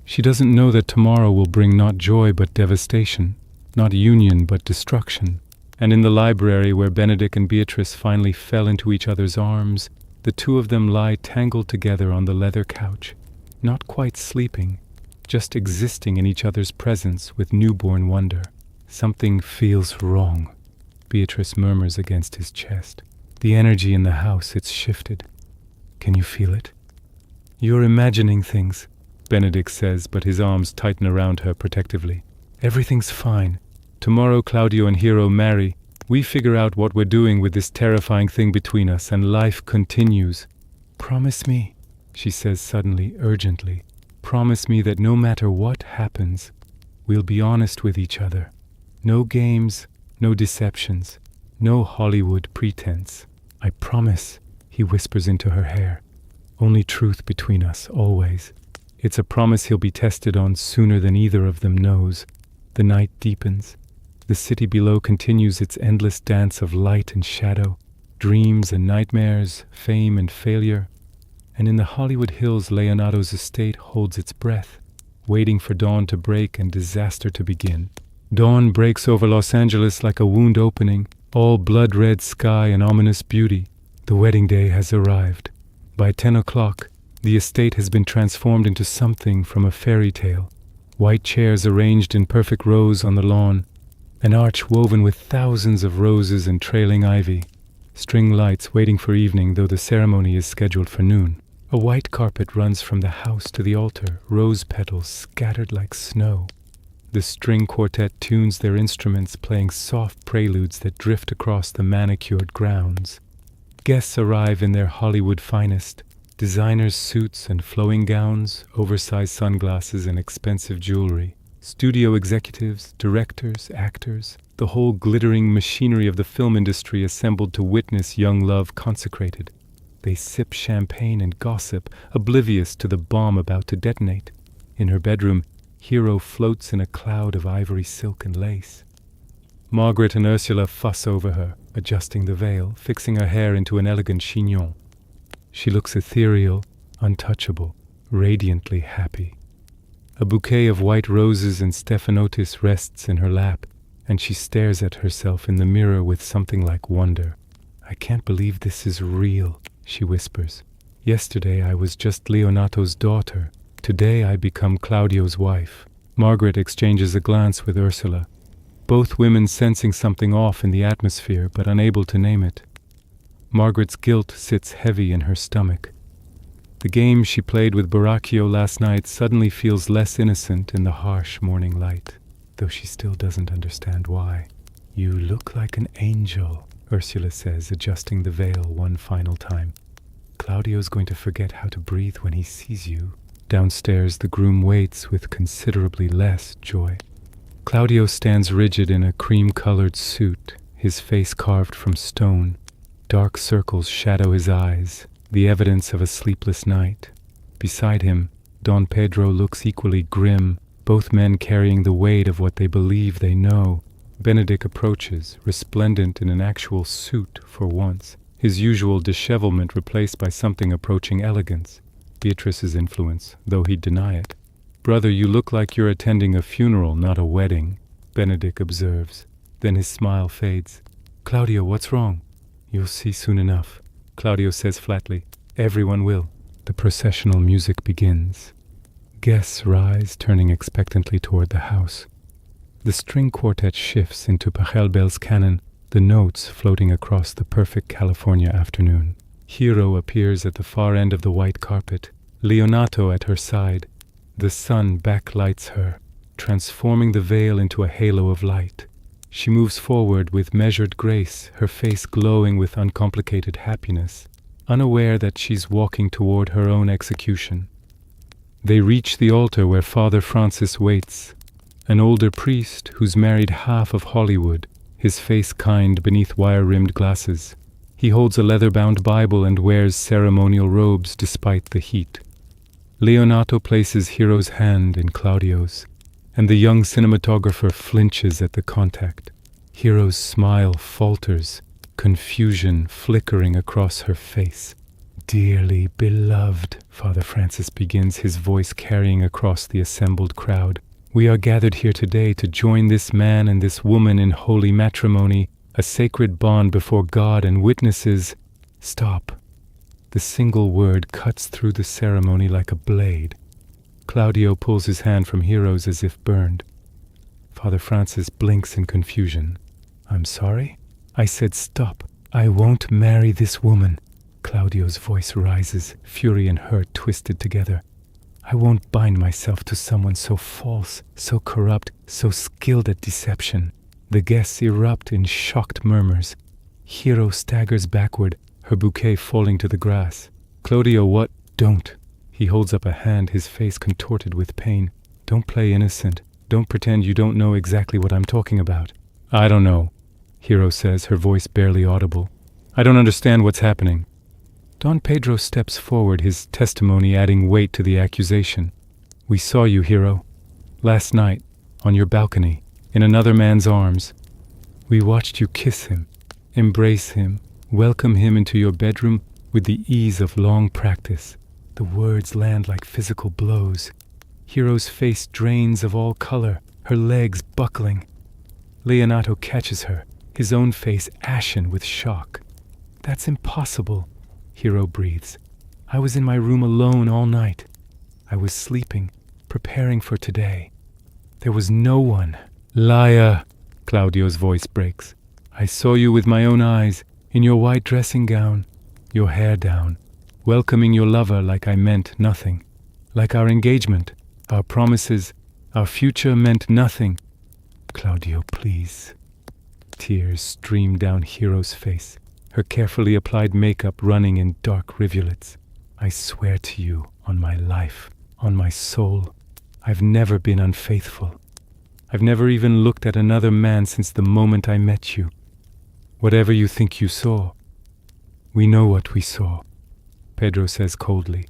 She doesn't know that tomorrow will bring not joy but devastation, not union but destruction. And in the library where Benedick and Beatrice finally fell into each other's arms, the two of them lie tangled together on the leather couch, not quite sleeping, just existing in each other's presence with newborn wonder. "Something feels wrong," Beatrice murmurs against his chest. "The energy in the house, it's shifted. Can you feel it?" "You're imagining things," Benedick says, but his arms tighten around her protectively. "Everything's fine. Tomorrow Claudio and Hero marry. We figure out what we're doing with this terrifying thing between us, and life continues. Promise me," she says suddenly, urgently. "Promise me that no matter what happens, we'll be honest with each other. No games, no deceptions, no Hollywood pretense. I promise," he whispers into her hair. "Only truth between us, always." It's a promise he'll be tested on sooner than either of them knows. The night deepens. The city below continues its endless dance of light and shadow, dreams and nightmares, fame and failure. And in the Hollywood Hills, Leonato's estate holds its breath, waiting for dawn to break and disaster to begin. Dawn breaks over Los Angeles like a wound opening, all blood-red sky and ominous beauty. The wedding day has arrived. By 10 o'clock, the estate has been transformed into something from a fairy tale. White chairs arranged in perfect rows on the lawn, an arch woven with thousands of roses and trailing ivy, string lights waiting for evening though the ceremony is scheduled for noon. A white carpet runs from the house to the altar, rose petals scattered like snow. The string quartet tunes their instruments, playing soft preludes that drift across the manicured grounds. Guests arrive in their Hollywood finest, designers' suits and flowing gowns, oversized sunglasses and expensive jewelry. Studio executives, directors, actors, the whole glittering machinery of the film industry assembled to witness young love consecrated. They sip champagne and gossip, oblivious to the bomb about to detonate. In her bedroom, Hero floats in a cloud of ivory silk and lace. Margaret and Ursula fuss over her, adjusting the veil, fixing her hair into an elegant chignon. She looks ethereal, untouchable, radiantly happy. A bouquet of white roses and stephanotis rests in her lap, and she stares at herself in the mirror with something like wonder. "I can't believe this is real," she whispers. "Yesterday I was just Leonato's daughter. Today I become Claudio's wife." Margaret exchanges a glance with Ursula, both women sensing something off in the atmosphere but unable to name it. Margaret's guilt sits heavy in her stomach. The game she played with Baracchio last night suddenly feels less innocent in the harsh morning light, though she still doesn't understand why. "You look like an angel," Ursula says, adjusting the veil one final time. "Claudio's going to forget how to breathe when he sees you." Downstairs, the groom waits with considerably less joy. Claudio stands rigid in a cream-colored suit, his face carved from stone. Dark circles shadow his eyes, the evidence of a sleepless night. Beside him, Don Pedro looks equally grim, both men carrying the weight of what they believe they know. Benedick approaches, resplendent in an actual suit for once, his usual dishevelment replaced by something approaching elegance. Beatrice's influence, though he'd deny it. "Brother, you look like you're attending a funeral, not a wedding," Benedick observes. Then his smile fades. "Claudio, what's wrong?" "You'll see soon enough," Claudio says flatly. "Everyone will." The processional music begins. Guests rise, turning expectantly toward the house. The string quartet shifts into Pachelbel's canon, the notes floating across the perfect California afternoon. Hero appears at the far end of the white carpet, Leonato at her side. The sun backlights her, transforming the veil into a halo of light. She moves forward with measured grace, her face glowing with uncomplicated happiness, unaware that she's walking toward her own execution. They reach the altar where Father Francis waits, an older priest who's married half of Hollywood, his face kind beneath wire-rimmed glasses. He holds a leather-bound Bible and wears ceremonial robes despite the heat. Leonato places Hero's hand in Claudio's, and the young cinematographer flinches at the contact. Hero's smile falters, confusion flickering across her face. "Dearly beloved," Father Francis begins, his voice carrying across the assembled crowd. "We are gathered here today to join this man and this woman in holy matrimony, a sacred bond before God and witnesses." Stop. The single word cuts through the ceremony like a blade. Claudio pulls his hand from Hero's as if burned. Father Francis blinks in confusion. "I'm sorry? I said stop. I won't marry this woman." Claudio's voice rises, fury and hurt twisted together. "I won't bind myself to someone so false, so corrupt, so skilled at deception." The guests erupt in shocked murmurs. Hero staggers backward, her bouquet falling to the grass. "Claudio, what?" "Don't." He holds up a hand, his face contorted with pain. "Don't play innocent. Don't pretend you don't know exactly what I'm talking about." "I don't know," Hero says, her voice barely audible. "I don't understand what's happening." Don Pedro steps forward, his testimony adding weight to the accusation. "We saw you, Hero. Last night, on your balcony. in another man's arms. We watched you kiss him, embrace him, welcome him into your bedroom with the ease of long practice. The words land like physical blows. Hero's face drains of all color, her legs buckling. Leonato catches her, his own face ashen with shock. That's impossible, Hero breathes. I was in my room alone all night. I was sleeping, preparing for today. There was no one. Liar, Claudio's voice breaks. I saw you with my own eyes, in your white dressing gown, your hair down, welcoming your lover like I meant nothing. Like our engagement, our promises, our future meant nothing. Claudio, please. Tears stream down Hero's face, her carefully applied makeup running in dark rivulets. I swear to you, on my life, on my soul, I've never been unfaithful. I've never even looked at another man since the moment I met you. Whatever you think you saw, we know what we saw, Pedro says coldly.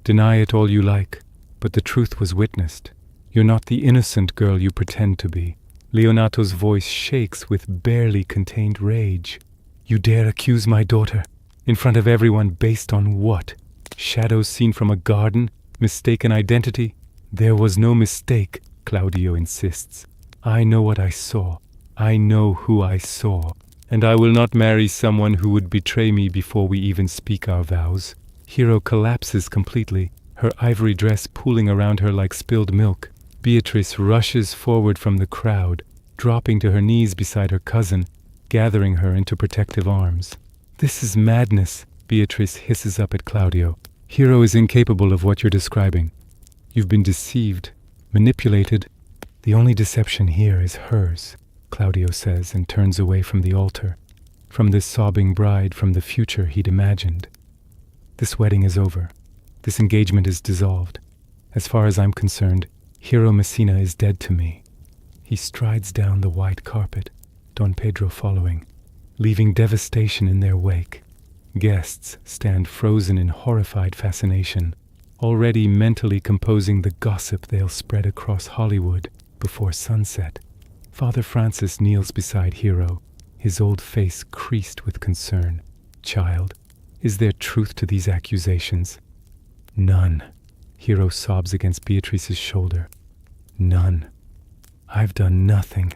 Deny it all you like, but the truth was witnessed. You're not the innocent girl you pretend to be. Leonato's voice shakes with barely contained rage. You dare accuse my daughter, in front of everyone, based on what? Shadows seen from a garden? Mistaken identity? There was no mistake, Claudio insists. I know what I saw. I know who I saw. And I will not marry someone who would betray me before we even speak our vows. Hero collapses completely, her ivory dress pooling around her like spilled milk. Beatrice rushes forward from the crowd, dropping to her knees beside her cousin, gathering her into protective arms. This is madness, Beatrice hisses up at Claudio. Hero is incapable of what you're describing. You've been deceived, manipulated. The only deception here is hers, Claudio says, and turns away from the altar, from this sobbing bride, from the future he'd imagined. This wedding is over. This engagement is dissolved. As far as I'm concerned, Hero Messina is dead to me. He strides down the white carpet, Don Pedro following, leaving devastation in their wake. Guests stand frozen in horrified fascination, already mentally composing the gossip they'll spread across Hollywood before sunset. Father Francis kneels beside Hero, his old face creased with concern. Child, is there truth to these accusations? None. Hero sobs against Beatrice's shoulder. None. I've done nothing.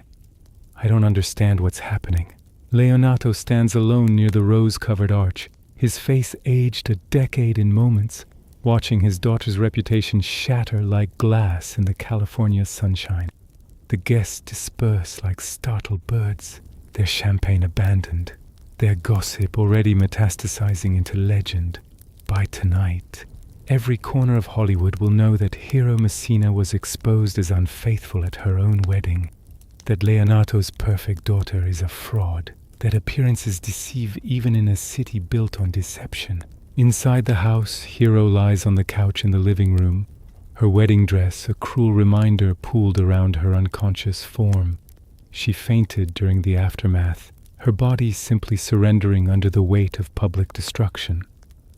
I don't understand what's happening. Leonato stands alone near the rose-covered arch, his face aged a decade in moments, watching his daughter's reputation shatter like glass in the California sunshine. The guests disperse like startled birds, their champagne abandoned, their gossip already metastasizing into legend. By tonight, every corner of Hollywood will know that Hero Messina was exposed as unfaithful at her own wedding, that Leonato's perfect daughter is a fraud, that appearances deceive even in a city built on deception. Inside the house, Hero lies on the couch in the living room, her wedding dress a cruel reminder pooled around her unconscious form. She fainted during the aftermath, her body simply surrendering under the weight of public destruction.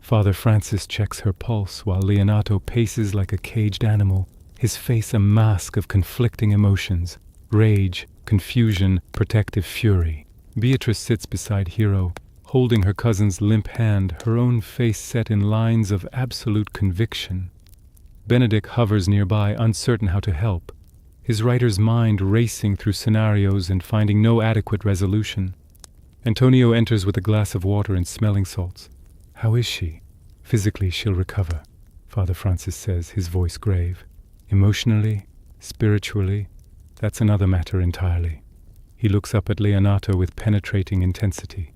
Father Francis checks her pulse while Leonato paces like a caged animal, his face a mask of conflicting emotions, rage, confusion, protective fury. Beatrice sits beside Hero, holding her cousin's limp hand, her own face set in lines of absolute conviction. Benedick hovers nearby, uncertain how to help, his writer's mind racing through scenarios and finding no adequate resolution. Antonio enters with a glass of water and smelling salts. How is she? Physically, she'll recover, Father Francis says, his voice grave. Emotionally, spiritually, that's another matter entirely. He looks up at Leonato with penetrating intensity.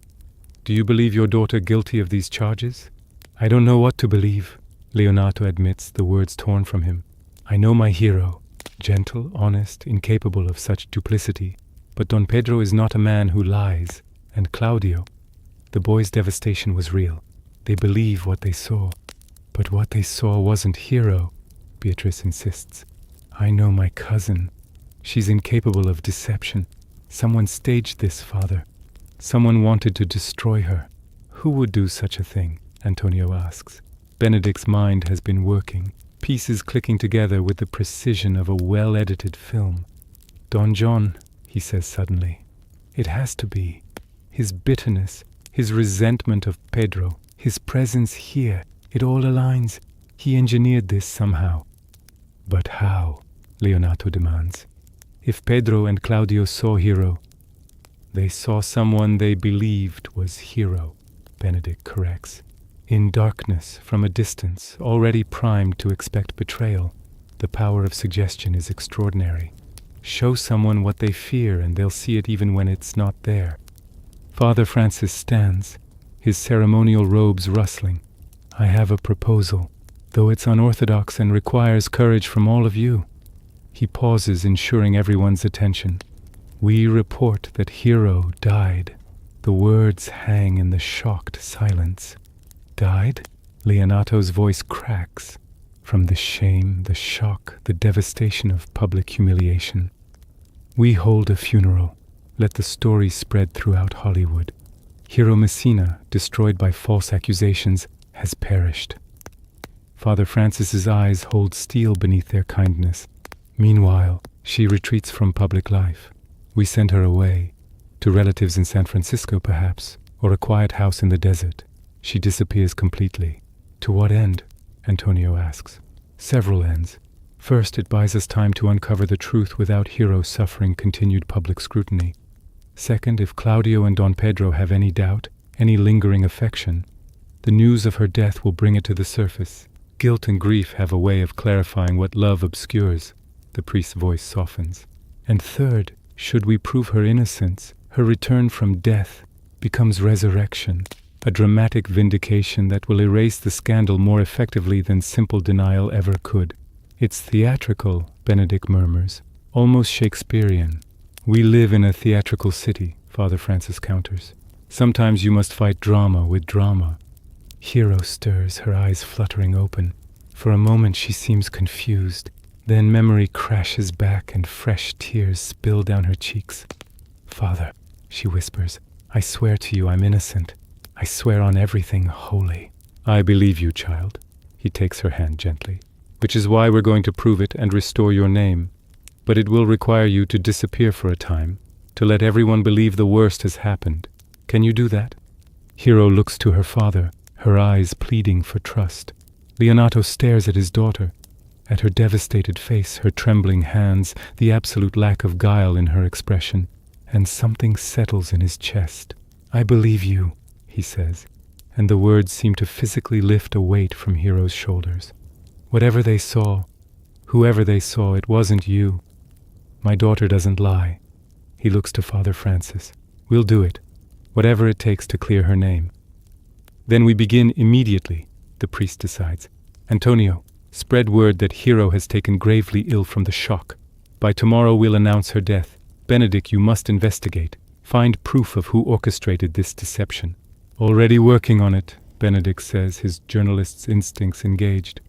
Do you believe your daughter guilty of these charges? I don't know what to believe, Leonato admits, the words torn from him. I know my hero, gentle, honest, incapable of such duplicity. But Don Pedro is not a man who lies. And Claudio, the boy's devastation was real. They believe what they saw. But what they saw wasn't Hero, Beatrice insists. I know my cousin. She's incapable of deception. Someone staged this, Father. Someone wanted to destroy her. Who would do such a thing? Antonio asks. Benedick's mind has been working, pieces clicking together with the precision of a well-edited film. Don John, he says suddenly. It has to be. His bitterness, his resentment of Pedro, his presence here, it all aligns. He engineered this somehow. But how? Leonato demands. If Pedro and Claudio saw Hero, they saw someone they believed was Hero, Benedick corrects. In darkness, from a distance, already primed to expect betrayal, the power of suggestion is extraordinary. Show someone what they fear and they'll see it even when it's not there. Father Francis stands, his ceremonial robes rustling. I have a proposal, though it's unorthodox and requires courage from all of you. He pauses, ensuring everyone's attention. We report that Hero died. The words hang in the shocked silence. Died? Leonato's voice cracks. From the shame, the shock, the devastation of public humiliation. We hold a funeral. Let the story spread throughout Hollywood. Hero Messina, destroyed by false accusations, has perished. Father Francis's eyes hold steel beneath their kindness. Meanwhile, she retreats from public life. We send her away, to relatives in San Francisco perhaps, or a quiet house in the desert. She disappears completely. To what end? Antonio asks. Several ends. First, it buys us time to uncover the truth without Hero suffering continued public scrutiny. Second, if Claudio and Don Pedro have any doubt, any lingering affection, the news of her death will bring it to the surface. Guilt and grief have a way of clarifying what love obscures. The priest's voice softens. And third, should we prove her innocence, her return from death becomes resurrection, a dramatic vindication that will erase the scandal more effectively than simple denial ever could. It's theatrical, Benedick murmurs, almost Shakespearean. We live in a theatrical city, Father Francis counters. Sometimes you must fight drama with drama. Hero stirs, her eyes fluttering open. For a moment she seems confused. Then memory crashes back and fresh tears spill down her cheeks. Father, she whispers, I swear to you I'm innocent. I swear on everything holy. I believe you, child. He takes her hand gently. Which is why we're going to prove it and restore your name. But it will require you to disappear for a time, to let everyone believe the worst has happened. Can you do that? Hero looks to her father, her eyes pleading for trust. Leonato stares at his daughter, at her devastated face, her trembling hands, the absolute lack of guile in her expression, and something settles in his chest. I believe you, he says, and the words seem to physically lift a weight from Hero's shoulders. Whatever they saw, whoever they saw, it wasn't you. My daughter doesn't lie. He looks to Father Francis. We'll do it, whatever it takes to clear her name. Then we begin immediately, the priest decides. Antonio, spread word that Hero has taken gravely ill from the shock. By tomorrow we'll announce her death. Benedick, you must investigate. Find proof of who orchestrated this deception. Already working on it, Benedick says, his journalist's instincts engaged.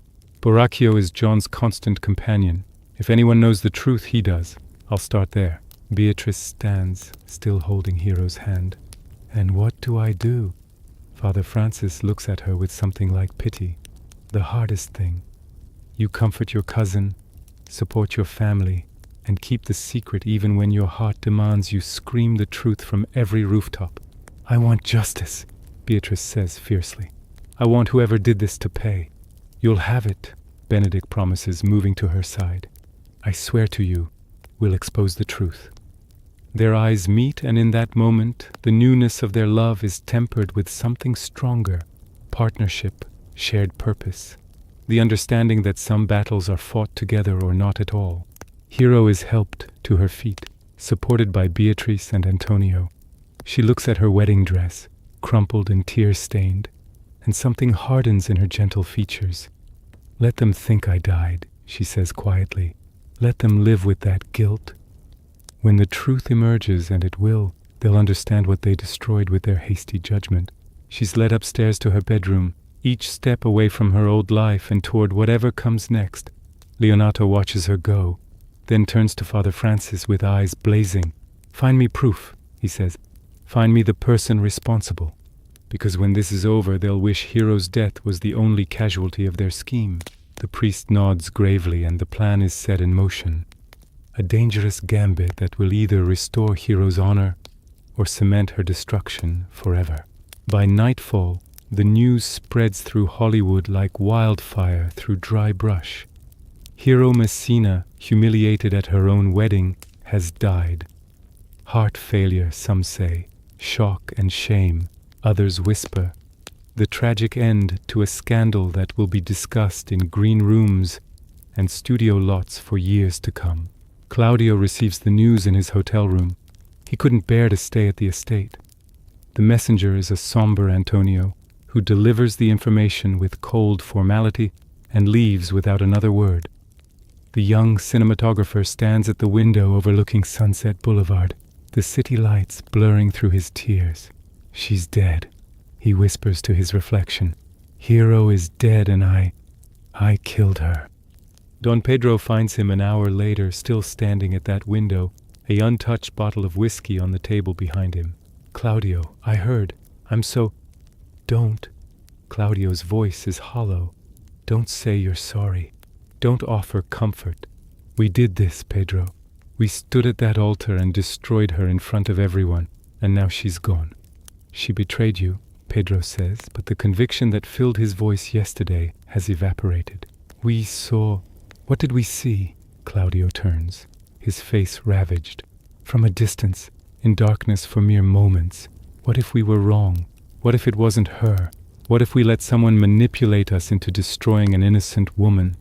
Borachio is John's constant companion. If anyone knows the truth, he does. I'll start there. Beatrice stands, still holding Hero's hand. And what do I do? Father Francis looks at her with something like pity. The hardest thing. You comfort your cousin, support your family, and keep the secret even when your heart demands you scream the truth from every rooftop. I want justice, Beatrice says fiercely. I want whoever did this to pay. You'll have it, Benedick promises, moving to her side. I swear to you, we'll expose the truth. Their eyes meet, and in that moment, the newness of their love is tempered with something stronger. Partnership, shared purpose. The understanding that some battles are fought together or not at all. Hero is helped to her feet, supported by Beatrice and Antonio. She looks at her wedding dress, crumpled and tear-stained, and something hardens in her gentle features. Let them think I died, she says quietly. Let them live with that guilt. When the truth emerges, and it will, they'll understand what they destroyed with their hasty judgment. She's led upstairs to her bedroom, each step away from her old life and toward whatever comes next. Leonato watches her go, then turns to Father Francis with eyes blazing. Find me proof, he says. Find me the person responsible. Because when this is over, they'll wish Hero's death was the only casualty of their scheme. The priest nods gravely, and the plan is set in motion. a dangerous gambit that will either restore Hero's honor or cement her destruction forever. By nightfall, the news spreads through Hollywood like wildfire through dry brush. Hero Messina, humiliated at her own wedding, has died. Heart failure, some say, shock and shame, others whisper. The tragic end to a scandal that will be discussed in green rooms and studio lots for years to come. Claudio receives the news in his hotel room. He couldn't bear to stay at the estate. The messenger is a somber Antonio, who delivers the information with cold formality and leaves without another word. The young cinematographer stands at the window overlooking Sunset Boulevard, the city lights blurring through his tears. She's dead, he whispers to his reflection. Hero is dead and I killed her. Don Pedro finds him an hour later still standing at that window, a untouched bottle of whiskey on the table behind him. Claudio, I heard. I'm so... Don't. Claudio's voice is hollow. Don't say you're sorry. Don't offer comfort. We did this, Pedro. We stood at that altar and destroyed her in front of everyone, and now she's gone. She betrayed you, Pedro says, but the conviction that filled his voice yesterday has evaporated. We saw... What did we see? Claudio turns, his face ravaged. From a distance, in darkness for mere moments. What if we were wrong? What if it wasn't her? What if we let someone manipulate us into destroying an innocent woman?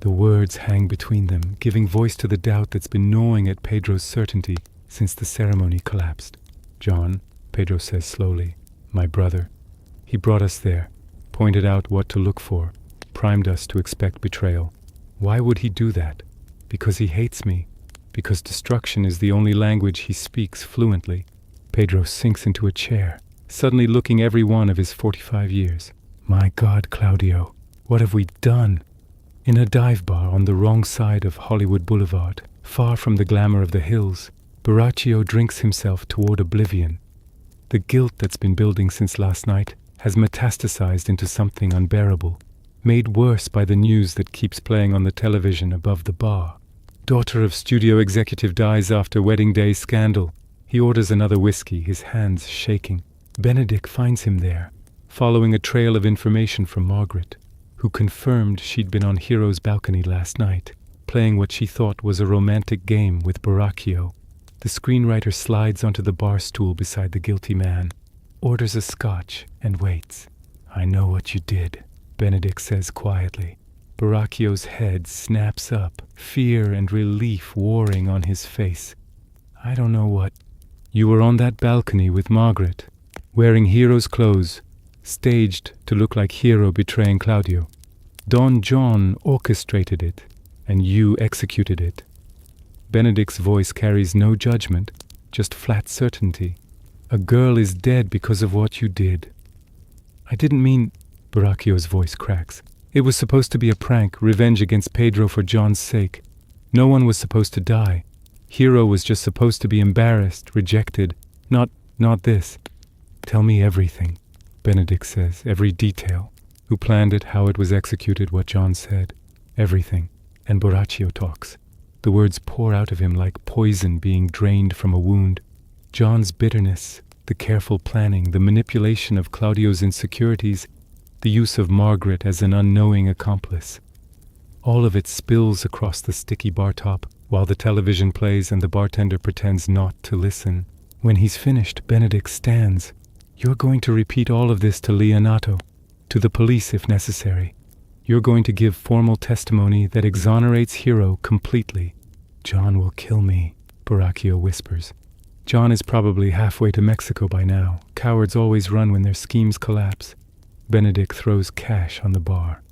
The words hang between them, giving voice to the doubt that's been gnawing at Pedro's certainty since the ceremony collapsed. John, Pedro says slowly, my brother. He brought us there, pointed out what to look for, primed us to expect betrayal. Why would he do that? Because he hates me. Because destruction is the only language he speaks fluently. Pedro sinks into a chair, suddenly looking every one of his 45 years. My God, Claudio, what have we done? In a dive bar on the wrong side of Hollywood Boulevard, far from the glamour of the hills, Borachio drinks himself toward oblivion. The guilt that's been building since last night has metastasized into something unbearable, made worse by the news that keeps playing on the television above the bar. Daughter of studio executive dies after wedding day scandal. He orders another whiskey, his hands shaking. Benedick finds him there, following a trail of information from Margaret, who confirmed she'd been on Hero's balcony last night, playing what she thought was a romantic game with Borachio. The screenwriter slides onto the bar stool beside the guilty man, orders a scotch, and waits. I know what you did, Benedick says quietly. Borachio's head snaps up, fear and relief warring on his face. I don't know what... You were on that balcony with Margaret, wearing Hero's clothes, staged to look like Hero betraying Claudio. Don John orchestrated it, and you executed it. Benedick's voice carries no judgment, just flat certainty. A girl is dead because of what you did. I didn't mean... Borachio's voice cracks. It was supposed to be a prank, revenge against Pedro for John's sake. No one was supposed to die. Hero was just supposed to be embarrassed, rejected. Not this. Tell me everything, Benedick says, every detail. Who planned it, how it was executed, what John said. Everything. And Borachio talks. The words pour out of him like poison being drained from a wound. John's bitterness, the careful planning, the manipulation of Claudio's insecurities, the use of Margaret as an unknowing accomplice. All of it spills across the sticky bar top while the television plays and the bartender pretends not to listen. When he's finished, Benedick stands. You're going to repeat all of this to Leonato, to the police if necessary. You're going to give formal testimony that exonerates Hero completely. John will kill me, Borachio whispers. John is probably halfway to Mexico by now. Cowards always run when their schemes collapse. Benedick throws cash on the bar.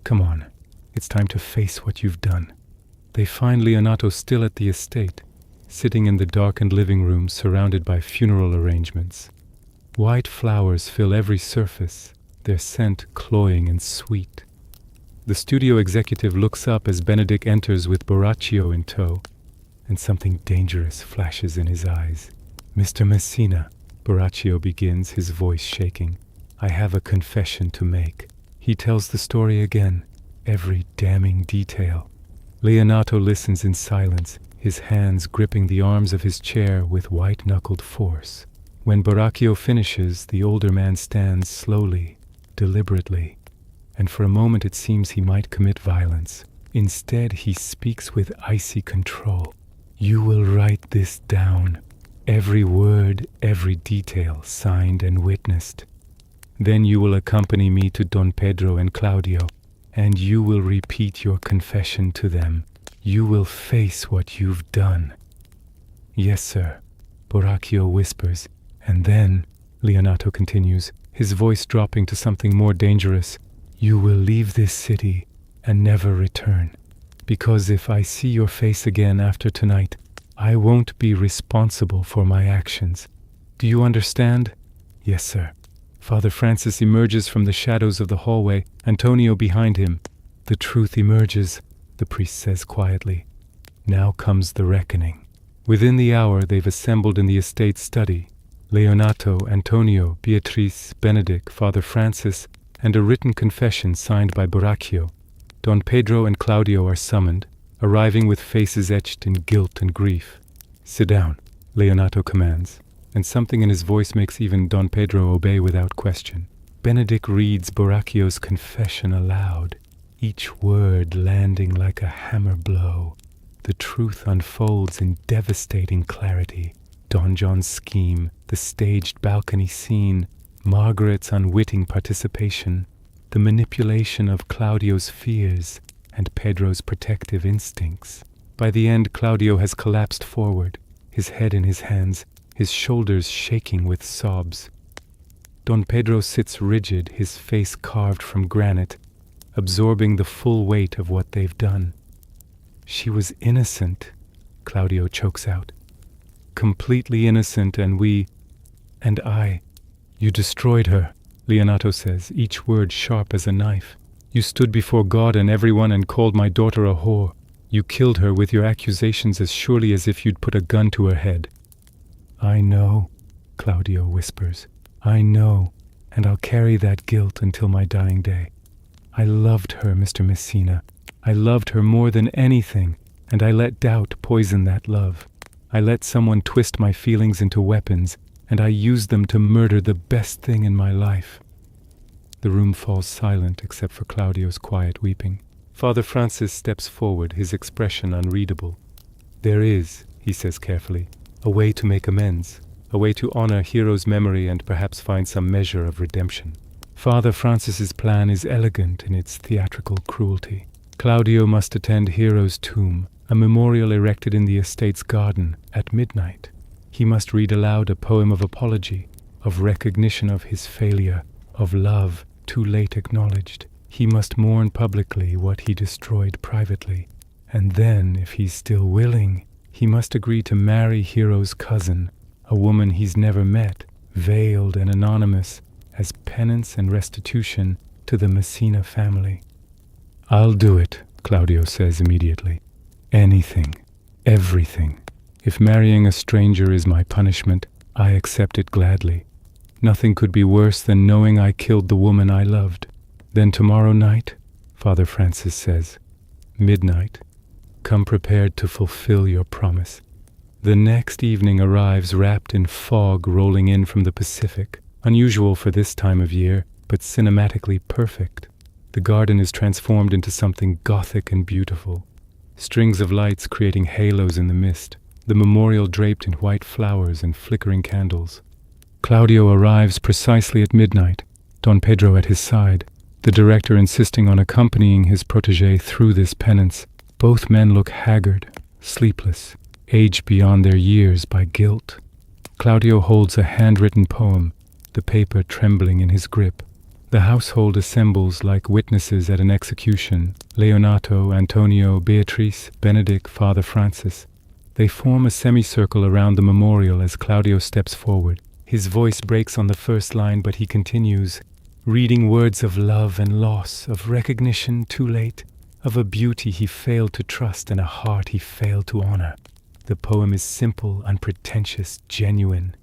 Come on, it's time to face what you've done. They find Leonato still at the estate, sitting in the darkened living room surrounded by funeral arrangements. White flowers fill every surface, their scent cloying and sweet. The studio executive looks up as Benedick enters with Borachio in tow, and something dangerous flashes in his eyes. Mr. Messina, Borachio begins, his voice shaking. I have a confession to make. He tells the story again, every damning detail. Leonato listens in silence, his hands gripping the arms of his chair with white-knuckled force. When Borachio finishes, the older man stands slowly, deliberately, and for a moment it seems he might commit violence. Instead, he speaks with icy control. "You will write this down, every word, every detail, signed and witnessed. Then you will accompany me to Don Pedro and Claudio, and you will repeat your confession to them. You will face what you've done." "Yes, sir," Borachio whispers, and then, Leonato continues, his voice dropping to something more dangerous, "You will leave this city and never return, because if I see your face again after tonight, I won't be responsible for my actions. Do you understand?" "Yes, sir." Father Francis emerges from the shadows of the hallway, Antonio behind him. "The truth emerges," the priest says quietly. "Now comes the reckoning." Within the hour they've assembled in the estate study. Leonato, Antonio, Beatrice, Benedick, Father Francis, and a written confession signed by Borachio. Don Pedro and Claudio are summoned, arriving with faces etched in guilt and grief. "Sit down," Leonato commands, and something in his voice makes even Don Pedro obey without question. Benedick reads Borachio's confession aloud, each word landing like a hammer blow. The truth unfolds in devastating clarity. Don John's scheme, the staged balcony scene, Margaret's unwitting participation, the manipulation of Claudio's fears and Pedro's protective instincts. By the end, Claudio has collapsed forward, his head in his hands, his shoulders shaking with sobs. Don Pedro sits rigid, his face carved from granite, absorbing the full weight of what they've done. "She was innocent," Claudio chokes out. "Completely innocent, and I. You destroyed her," Leonato says, each word sharp as a knife. "You stood before God and everyone and called my daughter a whore. You killed her with your accusations as surely as if you'd put a gun to her head." "I know," Claudio whispers. "I know, and I'll carry that guilt until my dying day. I loved her, Mr. Messina. I loved her more than anything, and I let doubt poison that love. I let someone twist my feelings into weapons, and I used them to murder the best thing in my life." The room falls silent except for Claudio's quiet weeping. Father Francis steps forward, his expression unreadable. "There is," he says carefully, "a way to make amends, a way to honor Hero's memory and perhaps find some measure of redemption." Father Francis's plan is elegant in its theatrical cruelty. Claudio must attend Hero's tomb, a memorial erected in the estate's garden, at midnight. He must read aloud a poem of apology, of recognition of his failure, of love too late acknowledged. He must mourn publicly what he destroyed privately. And then, if he's still willing, he must agree to marry Hero's cousin, a woman he's never met, veiled and anonymous, as penance and restitution to the Messina family. "I'll do it," Claudio says immediately. "Anything, everything. If marrying a stranger is my punishment, I accept it gladly. Nothing could be worse than knowing I killed the woman I loved." "Then tomorrow night," Father Francis says, "midnight, come prepared to fulfill your promise." The next evening arrives wrapped in fog rolling in from the Pacific, unusual for this time of year, but cinematically perfect. The garden is transformed into something gothic and beautiful. Strings of lights creating halos in the mist, the memorial draped in white flowers and flickering candles. Claudio arrives precisely at midnight, Don Pedro at his side, the director insisting on accompanying his protégé through this penance. Both men look haggard, sleepless, aged beyond their years by guilt. Claudio holds a handwritten poem, the paper trembling in his grip. The household assembles like witnesses at an execution. Leonato, Antonio, Beatrice, Benedick, Father Francis. They form a semicircle around the memorial as Claudio steps forward. His voice breaks on the first line, but he continues, reading words of love and loss, of recognition too late, of a beauty he failed to trust and a heart he failed to honor. The poem is simple, unpretentious, genuine.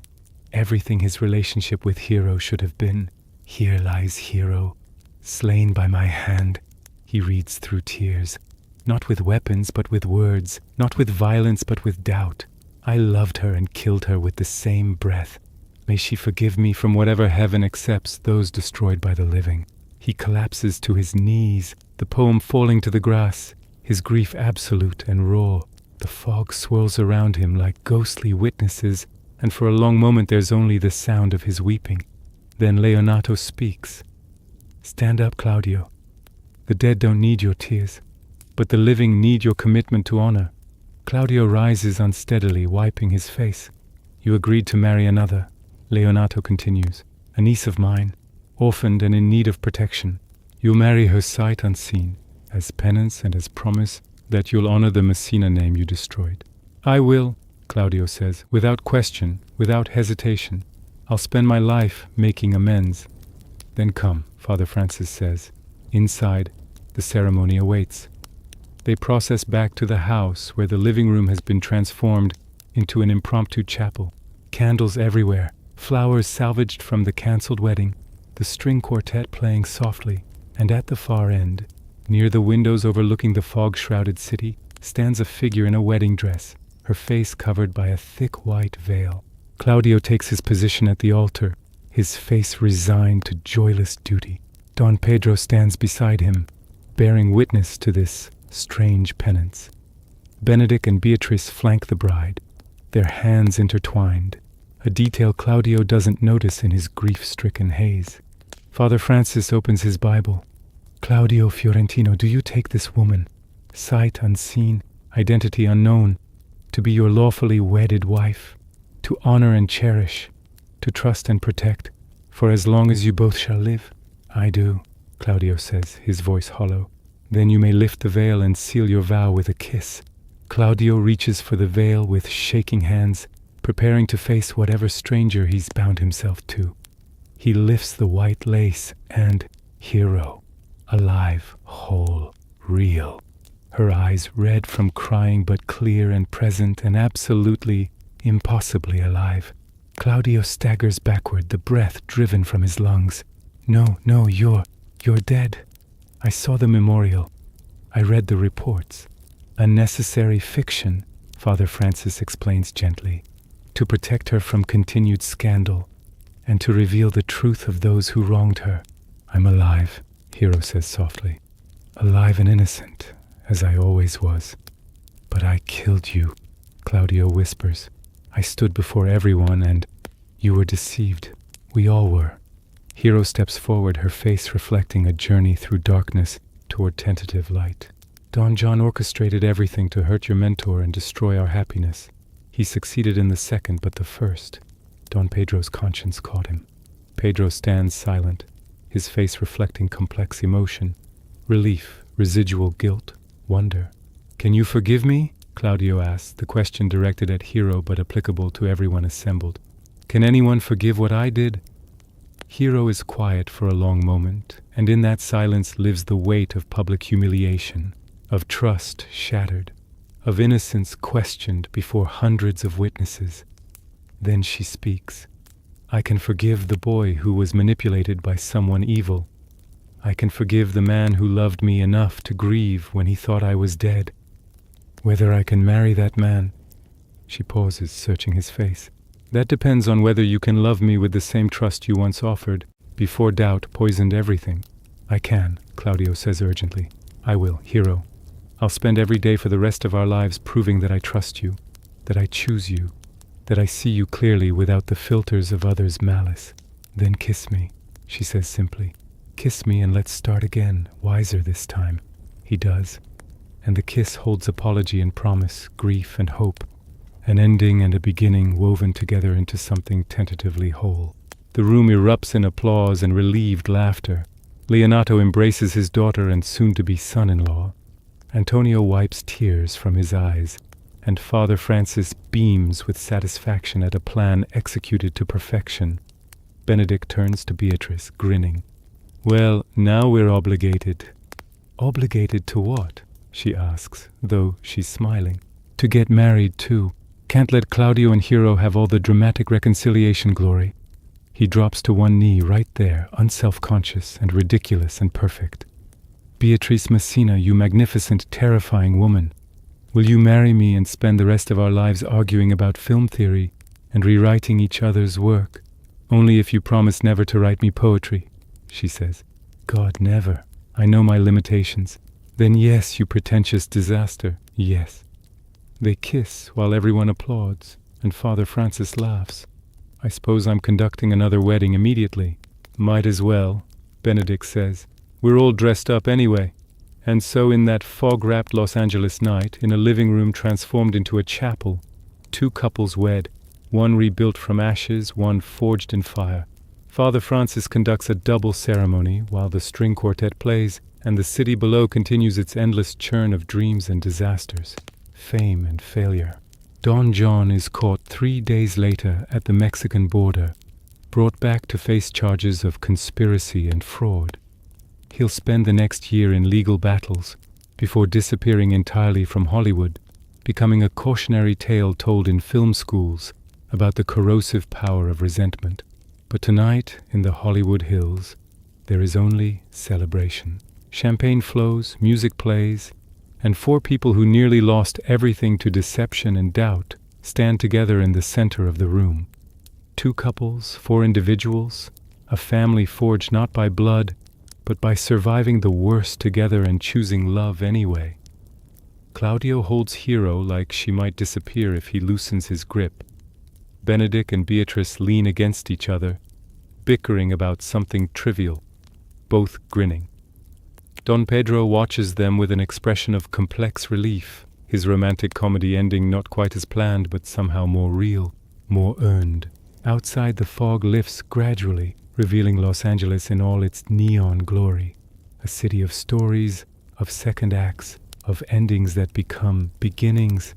Everything his relationship with Hero should have been. "Here lies Hero, slain by my hand," he reads through tears. Not with weapons, but with words. Not with violence, but with doubt. I loved her and killed her with the same breath. May she forgive me from whatever heaven accepts those destroyed by the living. He collapses to his knees, the poem falling to the grass, his grief absolute and raw. The fog swirls around him like ghostly witnesses, and for a long moment there's only the sound of his weeping. Then Leonato speaks. Stand up, Claudio. The dead don't need your tears, but the living need your commitment to honor. Claudio rises unsteadily, wiping his face. You agreed to marry another, Leonato continues, a niece of mine, orphaned and in need of protection. You'll marry her sight unseen, as penance and as promise that you'll honor the Messina name you destroyed. I will, Claudio says, without question, without hesitation. I'll spend my life making amends. Then come, Father Francis says. Inside, the ceremony awaits. They process back to the house where the living room has been transformed into an impromptu chapel. Candles everywhere, flowers salvaged from the cancelled wedding, the string quartet playing softly, and at the far end, near the windows overlooking the fog-shrouded city, stands a figure in a wedding dress, her face covered by a thick white veil. Claudio takes his position at the altar, his face resigned to joyless duty. Don Pedro stands beside him, bearing witness to this strange penance. Benedick and Beatrice flank the bride, their hands intertwined, a detail Claudio doesn't notice in his grief-stricken haze. Father Francis opens his Bible. Claudio Fiorentino, do you take this woman, sight unseen, identity unknown, to be your lawfully wedded wife, to honor and cherish, to trust and protect, for as long as you both shall live? I do, Claudio says, his voice hollow. Then you may lift the veil and seal your vow with a kiss. Claudio reaches for the veil with shaking hands, preparing to face whatever stranger he's bound himself to. He lifts the white lace and, hero, alive, whole, real. Her eyes red from crying but clear and present and absolutely, impossibly alive. Claudio staggers backward, the breath driven from his lungs. No, you're dead. I saw the memorial. I read the reports. A necessary fiction, Father Francis explains gently, to protect her from continued scandal and to reveal the truth of those who wronged her. I'm alive, Hero says softly. Alive and innocent, as I always was. But I killed you, Claudio whispers. I stood before everyone and you were deceived. We all were. Hero steps forward, her face reflecting a journey through darkness toward tentative light. Don John orchestrated everything to hurt your mentor and destroy our happiness. He succeeded in the second, but the first. Don Pedro's conscience caught him. Pedro stands silent, his face reflecting complex emotion. Relief, residual guilt, wonder. Can you forgive me? Claudio asks, the question directed at Hero but applicable to everyone assembled. Can anyone forgive what I did? Hero is quiet for a long moment, and in that silence lives the weight of public humiliation, of trust shattered, of innocence questioned before hundreds of witnesses. Then she speaks. I can forgive the boy who was manipulated by someone evil. I can forgive the man who loved me enough to grieve when he thought I was dead. Whether I can marry that man, she pauses, searching his face. That depends on whether you can love me with the same trust you once offered, before doubt poisoned everything. I can, Claudio says urgently. I will, Hero. I'll spend every day for the rest of our lives proving that I trust you, that I choose you, that I see you clearly without the filters of others' malice. Then kiss me, she says simply. Kiss me and let's start again, wiser this time. He does. And the kiss holds apology and promise, grief and hope, an ending and a beginning woven together into something tentatively whole. The room erupts in applause and relieved laughter. Leonato embraces his daughter and soon-to-be son-in-law. Antonio wipes tears from his eyes, and Father Francis beams with satisfaction at a plan executed to perfection. Benedick turns to Beatrice, grinning. Well, now we're obligated. Obligated to what? She asks, though she's smiling. To get married, too. Can't let Claudio and Hero have all the dramatic reconciliation glory. He drops to one knee right there, unself-conscious and ridiculous and perfect. Beatrice Messina, you magnificent, terrifying woman. Will you marry me and spend the rest of our lives arguing about film theory and rewriting each other's work? Only if you promise never to write me poetry, she says. God, never. I know my limitations. Then yes, you pretentious disaster, yes. They kiss while everyone applauds, and Father Francis laughs. I suppose I'm conducting another wedding immediately. Might as well, Benedick says. We're all dressed up anyway. And so in that fog-wrapped Los Angeles night, in a living room transformed into a chapel, two couples wed, one rebuilt from ashes, one forged in fire. Father Francis conducts a double ceremony while the string quartet plays, and the city below continues its endless churn of dreams and disasters, fame and failure. Don John is caught 3 days later at the Mexican border, brought back to face charges of conspiracy and fraud. He'll spend the next year in legal battles before disappearing entirely from Hollywood, becoming a cautionary tale told in film schools about the corrosive power of resentment. But tonight, in the Hollywood Hills, there is only celebration. Champagne flows, music plays, and 4 people who nearly lost everything to deception and doubt stand together in the center of the room. 2 couples, 4 individuals, a family forged not by blood, but by surviving the worst together and choosing love anyway. Claudio holds Hero like she might disappear if he loosens his grip. Benedick and Beatrice lean against each other, bickering about something trivial, both grinning. Don Pedro watches them with an expression of complex relief, his romantic comedy ending not quite as planned but somehow more real, more earned. Outside, the fog lifts gradually, revealing Los Angeles in all its neon glory. A city of stories, of second acts, of endings that become beginnings.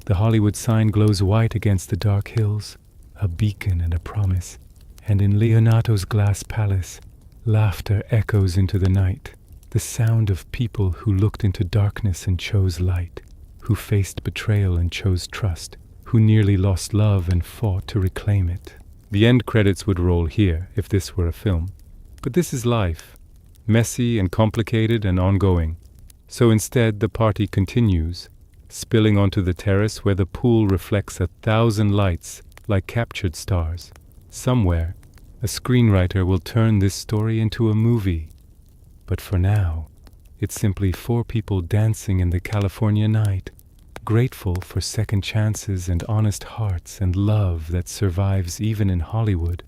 The Hollywood sign glows white against the dark hills, a beacon and a promise. And in Leonato's glass palace, laughter echoes into the night. The sound of people who looked into darkness and chose light, who faced betrayal and chose trust, who nearly lost love and fought to reclaim it. The end credits would roll here if this were a film. But this is life, messy and complicated and ongoing. So instead, the party continues, spilling onto the terrace where the pool reflects 1,000 lights like captured stars. Somewhere, a screenwriter will turn this story into a movie. But for now, it's simply 4 people dancing in the California night, grateful for second chances and honest hearts and love that survives even in Hollywood.